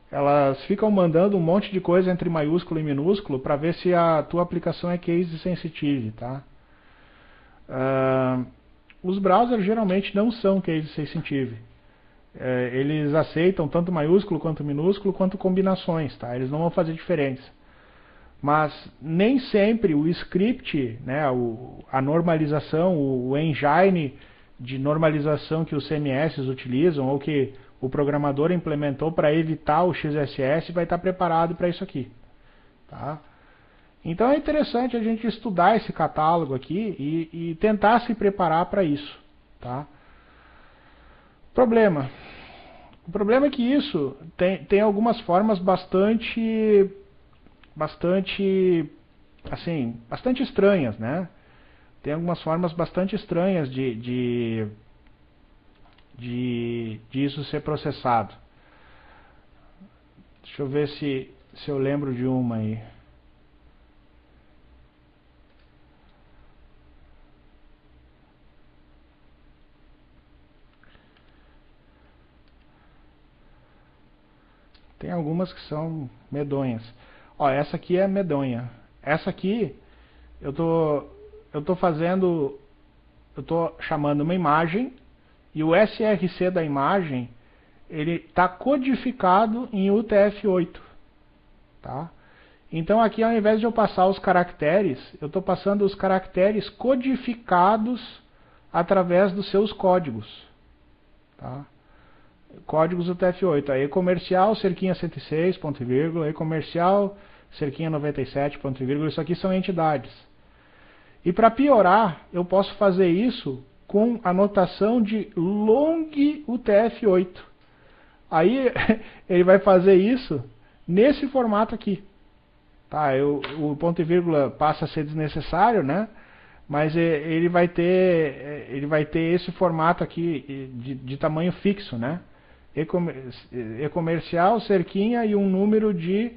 Elas ficam mandando um monte de coisa entre maiúsculo e minúsculo para ver se a tua aplicação é case sensitive, tá? Os browsers geralmente não são case sensitive. Eles aceitam tanto maiúsculo quanto minúsculo, quanto combinações, tá? Eles não vão fazer diferença. Mas nem sempre o script, né, a normalização, o engine de normalização que os CMS utilizam ou que o programador implementou para evitar o XSS vai estar preparado para isso aqui. Tá? Então é interessante a gente estudar esse catálogo aqui e tentar se preparar para isso. Tá? O problema é que isso tem algumas formas bastante estranhas, né? Tem algumas formas bastante estranhas de isso ser processado. Deixa eu ver se eu lembro de uma aí. Tem algumas que são medonhas. Ó, essa aqui é medonha. Essa aqui eu tô chamando uma imagem e o src da imagem ele está codificado em UTF-8, tá? Então aqui ao invés de eu passar os caracteres, eu estou passando os caracteres codificados através dos seus códigos, tá? Códigos UTF-8, aí comercial, cerquinha 106, ponto e vírgula, aí comercial, cerquinha 97, ponto e vírgula, isso aqui são entidades. E para piorar, eu posso fazer isso com a notação de long UTF-8. Aí ele vai fazer isso nesse formato aqui. Tá, o ponto e vírgula passa a ser desnecessário, né? Mas ele vai ter esse formato aqui de tamanho fixo, né? E-comercial, cerquinha e um número de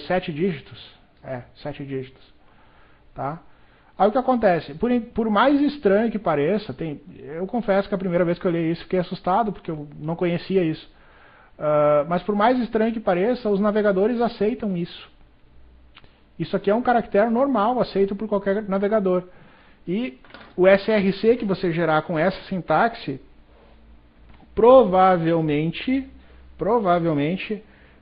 7 dígitos. 7 dígitos. Tá? Aí o que acontece? Por mais estranho que pareça, eu confesso que a primeira vez que eu olhei isso fiquei assustado, porque eu não conhecia isso. Mas por mais estranho que pareça, os navegadores aceitam isso. Isso aqui é um caractere normal, aceito por qualquer navegador. E o src que você gerar com essa sintaxe, provavelmente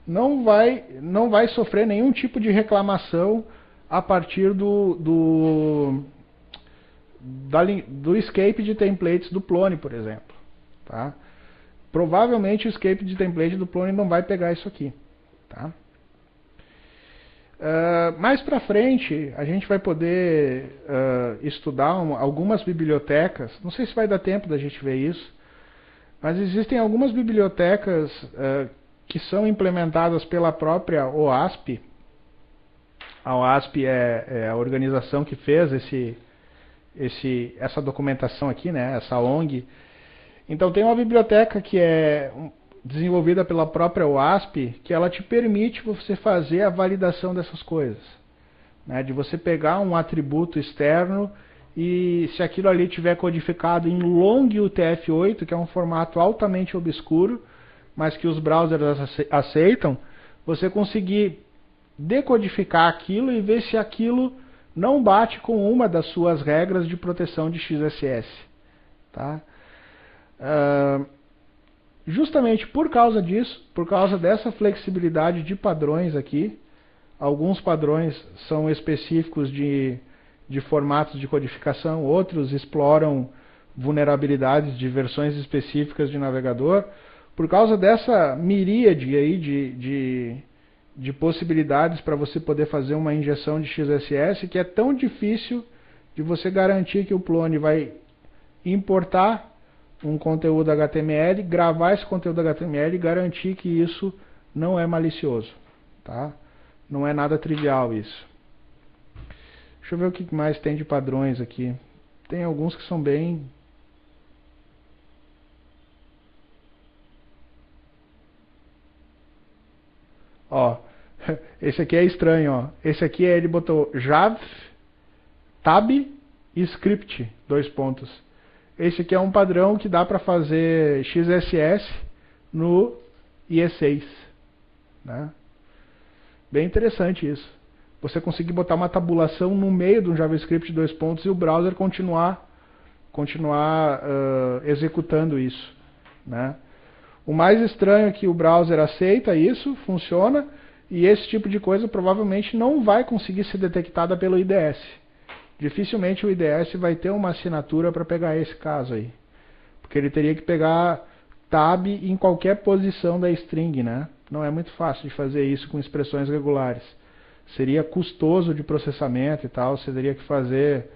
não vai sofrer nenhum tipo de reclamação a partir do escape de templates do Plone, por exemplo. Tá? Provavelmente o escape de template do Plone não vai pegar isso aqui. Tá? Mais para frente, a gente vai poder estudar algumas bibliotecas. Não sei se vai dar tempo da gente ver isso, mas existem algumas bibliotecas que são implementadas pela própria OASP. A OASP é a organização que fez essa documentação aqui, né, essa ONG. Então tem uma biblioteca que é desenvolvida pela própria OASP, que ela te permite você fazer a validação dessas coisas. Né? De você pegar um atributo externo e se aquilo ali tiver codificado em long UTF-8, que é um formato altamente obscuro, mas que os browsers aceitam, você conseguir decodificar aquilo e ver se aquilo não bate com uma das suas regras de proteção de XSS. Tá? Justamente por causa disso, por causa dessa flexibilidade de padrões aqui, alguns padrões são específicos de formatos de codificação, outros exploram vulnerabilidades de versões específicas de navegador. Por causa dessa miríade aí de possibilidades para você poder fazer uma injeção de XSS, que é tão difícil de você garantir que o clone vai importar um conteúdo HTML, gravar esse conteúdo HTML e garantir que isso não é malicioso. Tá? Não é nada trivial isso. Deixa eu ver o que mais tem de padrões aqui. Tem alguns que são bem... Ó, esse aqui é estranho, ó. Esse aqui ele botou Jav, Tab e Script, 2 pontos. Esse aqui é um padrão que dá para fazer XSS no IE6. Né? Bem interessante isso. Você conseguir botar uma tabulação no meio de um JavaScript 2 pontos e o browser continuar executando isso. Né? O mais estranho é que o browser aceita isso, funciona, e esse tipo de coisa provavelmente não vai conseguir ser detectada pelo IDS. Dificilmente o IDS vai ter uma assinatura para pegar esse caso aí. Porque ele teria que pegar tab em qualquer posição da string, né? Não é muito fácil de fazer isso com expressões regulares. Seria custoso de processamento e tal, você teria que fazer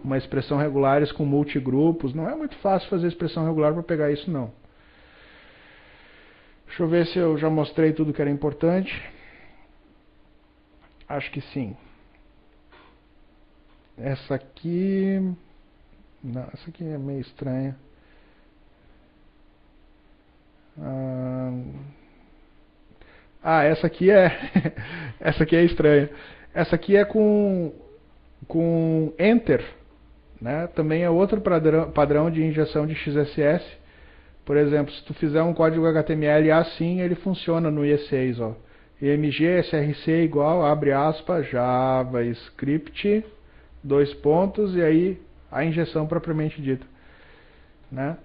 uma expressão regulares com multigrupos. Não é muito fácil fazer expressão regular para pegar isso, não. Deixa eu ver se eu já mostrei tudo que era importante. Acho que sim. Essa aqui... Não, essa aqui é meio estranha. Essa aqui é... essa aqui é estranha. Essa aqui é com Enter. Né? Também é outro padrão de injeção de XSS. Por exemplo, se tu fizer um código HTML assim, ele funciona no IE6. Ó. IMG src igual, abre aspas, JavaScript, 2 pontos, e aí a injeção propriamente dita. Né?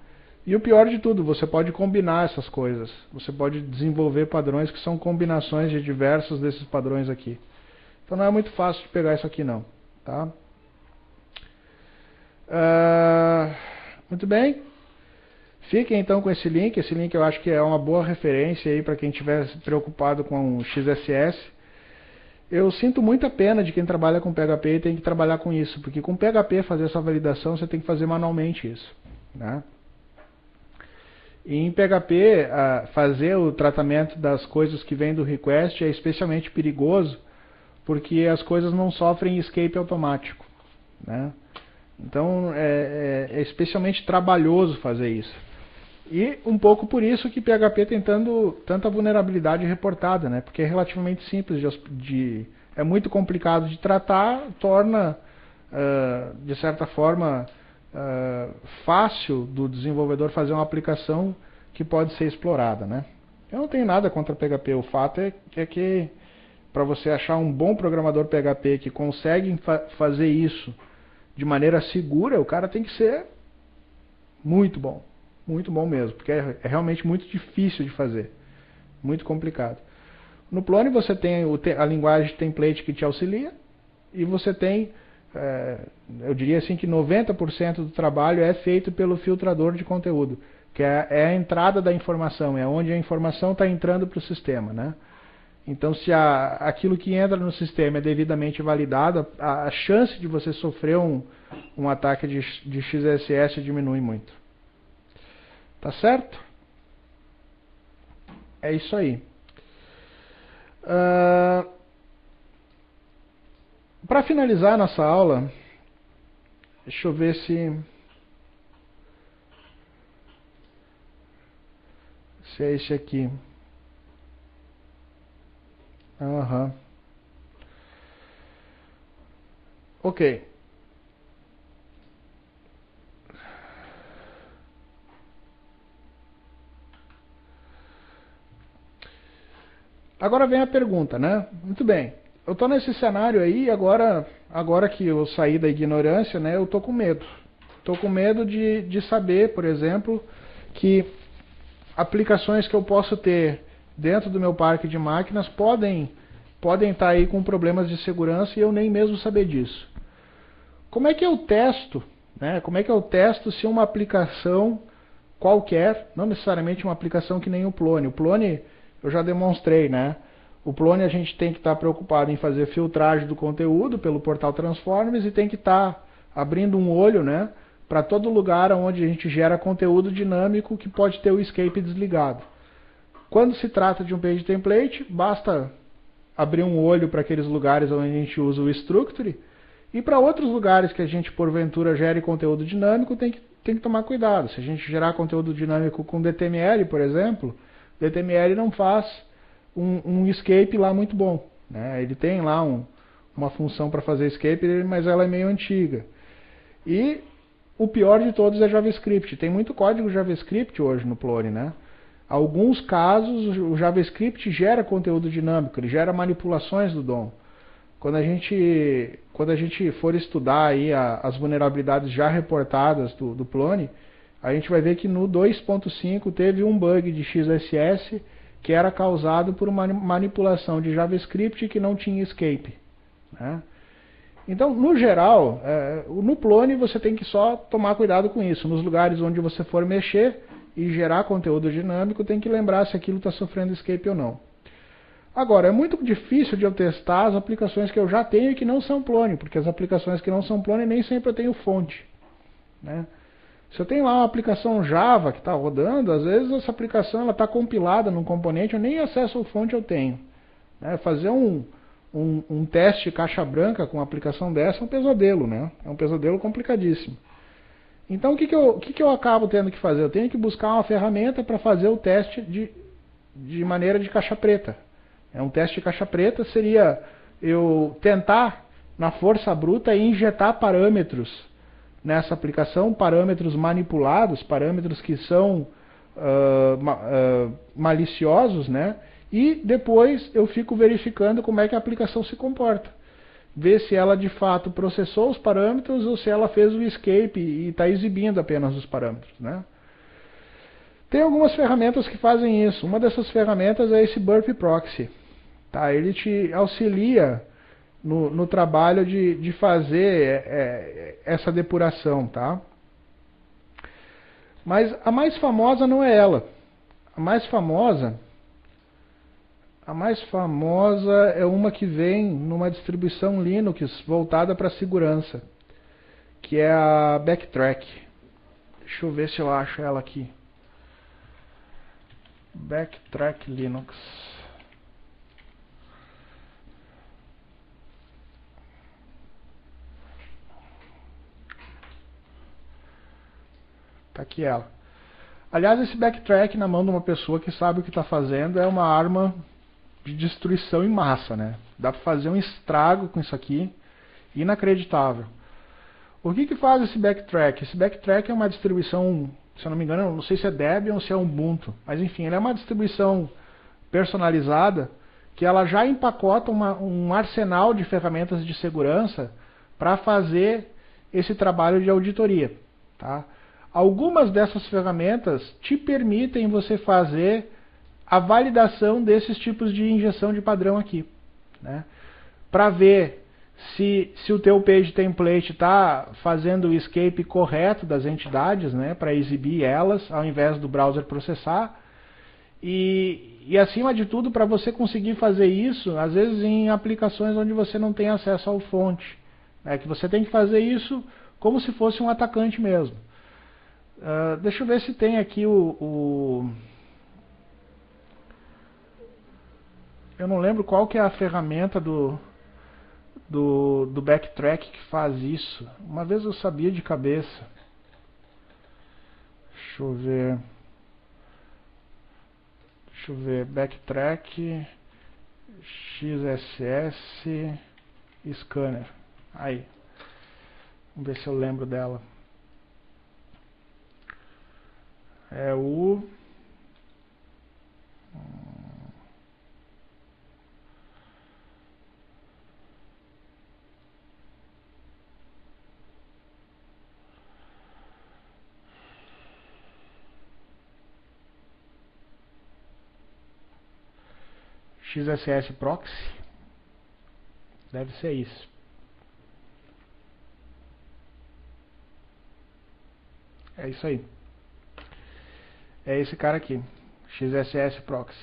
E o pior de tudo, você pode combinar essas coisas. Você pode desenvolver padrões que são combinações de diversos desses padrões aqui. Então não é muito fácil de pegar isso aqui não. Tá? Muito bem. Fiquem então com esse link. Esse link eu acho que é uma boa referência aí para quem estiver preocupado com o XSS. Eu sinto muita pena de quem trabalha com PHP e tem que trabalhar com isso, porque com PHP fazer essa validação você tem que fazer manualmente isso. Né? E em PHP fazer o tratamento das coisas que vêm do request é especialmente perigoso, porque as coisas não sofrem escape automático. Né? Então é especialmente trabalhoso fazer isso. E um pouco por isso que PHP tem tanta vulnerabilidade reportada, né? Porque é relativamente simples, é muito complicado de tratar, torna, de certa forma, fácil do desenvolvedor fazer uma aplicação que pode ser explorada. Né? Eu não tenho nada contra PHP, o fato é que para você achar um bom programador PHP que consegue fazer isso de maneira segura, o cara tem que ser muito bom mesmo, porque é realmente muito difícil de fazer, muito complicado. No Plone você tem a linguagem template que te auxilia, e você tem, eu diria assim que 90% do trabalho é feito pelo filtrador de conteúdo, que é a entrada da informação, é onde a informação está entrando para o sistema. Né? Então se aquilo que entra no sistema é devidamente validado, a chance de você sofrer um ataque de XSS diminui muito. Tá certo? É isso aí. Para finalizar nossa aula, deixa eu ver Se é esse aqui. Aham. Ok. Agora vem a pergunta, né? Muito bem. Eu estou nesse cenário aí, agora que eu saí da ignorância, né? Eu estou com medo. Estou com medo de saber, por exemplo, que aplicações que eu posso ter dentro do meu parque de máquinas podem estar aí com problemas de segurança e eu nem mesmo saber disso. Como é que eu testo, né? Como é que eu testo se uma aplicação qualquer, não necessariamente uma aplicação que nem o Plone. O Plone eu já demonstrei, né? O Plone a gente tem que estar preocupado em fazer filtragem do conteúdo pelo portal Transformers e tem que estar abrindo um olho, né? Para todo lugar onde a gente gera conteúdo dinâmico que pode ter o escape desligado. Quando se trata de um page template, basta abrir um olho para aqueles lugares onde a gente usa o structure e para outros lugares que a gente porventura gere conteúdo dinâmico tem que tomar cuidado. Se a gente gerar conteúdo dinâmico com DTML, por exemplo, DTML não faz um escape lá muito bom, né? Ele tem lá uma função para fazer escape, mas ela é meio antiga. E o pior de todos é JavaScript. Tem muito código JavaScript hoje no Plone, né? Alguns casos o JavaScript gera conteúdo dinâmico, ele gera manipulações do DOM. Quando a gente for estudar aí as vulnerabilidades já reportadas do Plone, a gente vai ver que no 2.5 teve um bug de XSS que era causado por uma manipulação de JavaScript que não tinha escape, né? Então, no geral, no Plone você tem que só tomar cuidado com isso. Nos lugares onde você for mexer e gerar conteúdo dinâmico, tem que lembrar se aquilo está sofrendo escape ou não. Agora, é muito difícil de eu testar as aplicações que eu já tenho e que não são Plone, porque as aplicações que não são Plone nem sempre eu tenho fonte, né? Se eu tenho lá uma aplicação Java que está rodando, às vezes essa aplicação está compilada num componente, eu nem acesso à fonte eu tenho, né? Fazer um teste caixa branca com uma aplicação dessa é um pesadelo, né? É um pesadelo complicadíssimo. Então o que eu acabo tendo que fazer? Eu tenho que buscar uma ferramenta para fazer o teste de maneira de caixa preta. Um teste de caixa preta seria eu tentar, na força bruta, injetar parâmetros nessa aplicação, parâmetros manipulados, parâmetros que são maliciosos, né? E depois eu fico verificando como é que a aplicação se comporta. Ver se ela de fato processou os parâmetros ou se ela fez o escape e está exibindo apenas os parâmetros, né? Tem algumas ferramentas que fazem isso. Uma dessas ferramentas é esse Burp Proxy. Tá? Ele te auxilia no trabalho de fazer essa depuração, tá? Mas a mais famosa não é ela. A mais famosa é uma que vem numa distribuição Linux voltada para segurança, que é a Backtrack. Deixa eu ver se eu acho ela aqui. Backtrack Linux. Tá aqui ela. Aliás, esse Backtrack na mão de uma pessoa que sabe o que está fazendo é uma arma de destruição em massa, né? Dá para fazer um estrago com isso aqui inacreditável. O que faz esse Backtrack? Esse Backtrack é uma distribuição, se eu não me engano, não sei se é Debian ou se é Ubuntu, mas enfim, ele é uma distribuição personalizada que ela já empacota um arsenal de ferramentas de segurança para fazer esse trabalho de auditoria, tá? Algumas dessas ferramentas te permitem você fazer a validação desses tipos de injeção de padrão aqui, né? Para ver se o teu page template está fazendo o escape correto das entidades, né? Para exibir elas ao invés do browser processar. E acima de tudo, para você conseguir fazer isso, às vezes em aplicações onde você não tem acesso ao fonte, né? Que você tem que fazer isso como se fosse um atacante mesmo. Deixa eu ver se tem aqui eu não lembro qual que é a ferramenta do Backtrack que faz isso. Uma vez eu sabia de cabeça. Deixa eu ver. Deixa eu ver, backtrack, XSS, scanner. Aí, vamos ver se eu lembro dela. É o... XSS Proxy. Deve ser isso. É isso aí. É esse cara aqui, XSS Proxy.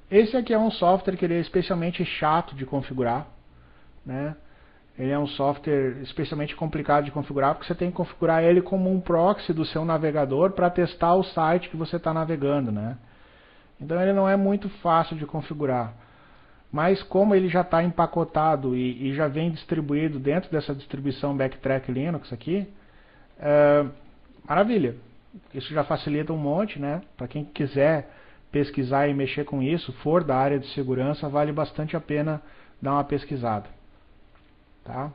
Esse aqui é um software que ele é especialmente chato de configurar, né? Ele é um software especialmente complicado de configurar, porque você tem que configurar ele como um proxy do seu navegador para testar o site que você está navegando, né? Então ele não é muito fácil de configurar. Mas como ele já está empacotado e já vem distribuído dentro dessa distribuição Backtrack Linux aqui, maravilha. Isso já facilita um monte, né? Para quem quiser pesquisar e mexer com isso, for da área de segurança, vale bastante a pena dar uma pesquisada. Tá?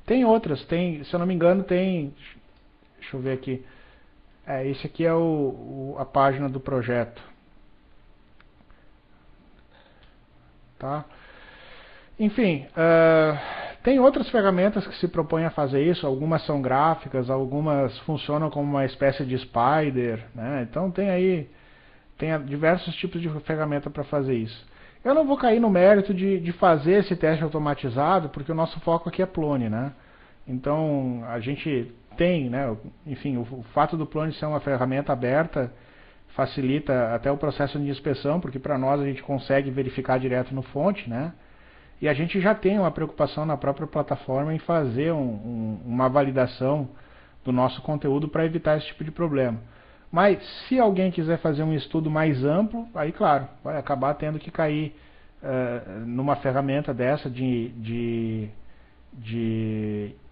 Tem outras, se eu não me engano, tem... Deixa eu ver aqui. Esse aqui é a página do projeto. Tá? Enfim, tem outras ferramentas que se propõem a fazer isso. Algumas são gráficas, algumas funcionam como uma espécie de spider, né? Então tem diversos tipos de ferramenta para fazer isso. Eu não vou cair no mérito de fazer esse teste automatizado, porque o nosso foco aqui é Plone, né? Então a gente tem, né? Enfim, o fato do Plone ser uma ferramenta aberta facilita até o processo de inspeção, porque para nós a gente consegue verificar direto no fonte, né? E a gente já tem uma preocupação na própria plataforma em fazer uma validação do nosso conteúdo para evitar esse tipo de problema. Mas se alguém quiser fazer um estudo mais amplo, aí claro, vai acabar tendo que cair numa ferramenta dessa de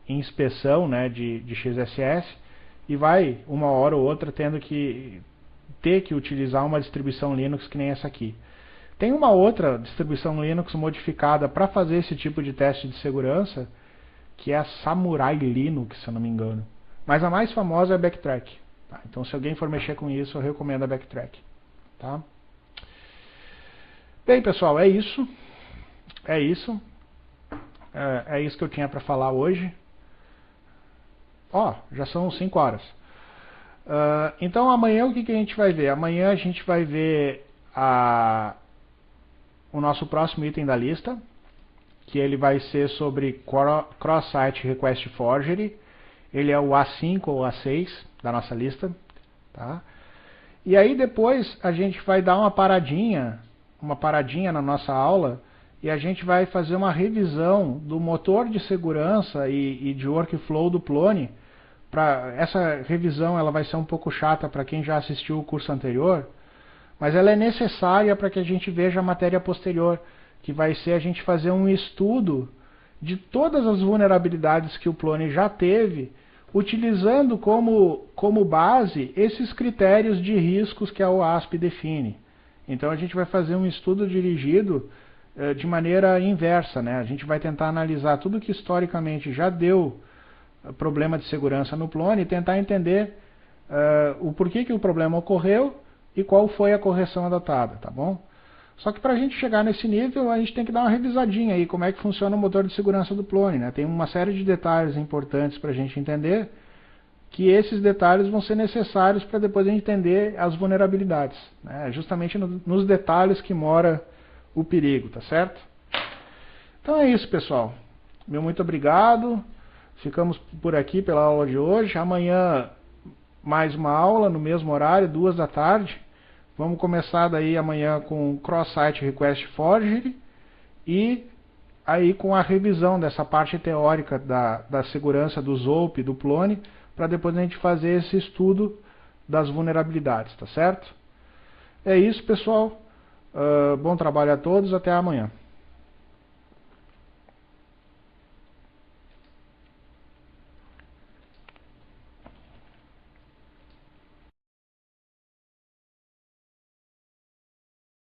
inspeção, né, de XSS, e vai uma hora ou outra tendo que ter que utilizar uma distribuição Linux que nem essa aqui. Tem uma outra distribuição Linux modificada para fazer esse tipo de teste de segurança, que é a Samurai Linux, se eu não me engano. Mas a mais famosa é a Backtrack. Tá? Então se alguém for mexer com isso, eu recomendo a Backtrack. Tá? Bem, pessoal, é isso. É isso. É isso que eu tinha para falar hoje. Ó, já são 5 horas. Então amanhã o que a gente vai ver? Amanhã a gente vai ver o nosso próximo item da lista, que ele vai ser sobre Cross-Site Request Forgery. Ele é o A5 ou A6 da nossa lista. Tá? E aí depois a gente vai dar uma paradinha na nossa aula, e a gente vai fazer uma revisão do motor de segurança e de workflow do Plone. Essa revisão ela vai ser um pouco chata para quem já assistiu o curso anterior, mas ela é necessária para que a gente veja a matéria posterior, que vai ser a gente fazer um estudo de todas as vulnerabilidades que o Plone já teve, utilizando como base esses critérios de riscos que a OASP define. Então a gente vai fazer um estudo dirigido de maneira inversa, né? A gente vai tentar analisar tudo que historicamente já deu problema de segurança no Plone e tentar entender o porquê que o problema ocorreu e qual foi a correção adotada, tá bom? Só que para a gente chegar nesse nível, a gente tem que dar uma revisadinha aí, como é que funciona o motor de segurança do Plone, né? Tem uma série de detalhes importantes para a gente entender, que esses detalhes vão ser necessários para depois a gente entender as vulnerabilidades, né? Justamente nos detalhes que mora o perigo, tá certo? Então é isso, pessoal. Meu muito obrigado. Ficamos por aqui pela aula de hoje. Amanhã mais uma aula no mesmo horário, 2 da tarde. Vamos começar daí amanhã com Cross-Site Request Forgery e aí com a revisão dessa parte teórica da segurança do ZOP, do Plone, para depois a gente fazer esse estudo das vulnerabilidades, tá certo? É isso, pessoal. Bom trabalho a todos, até amanhã.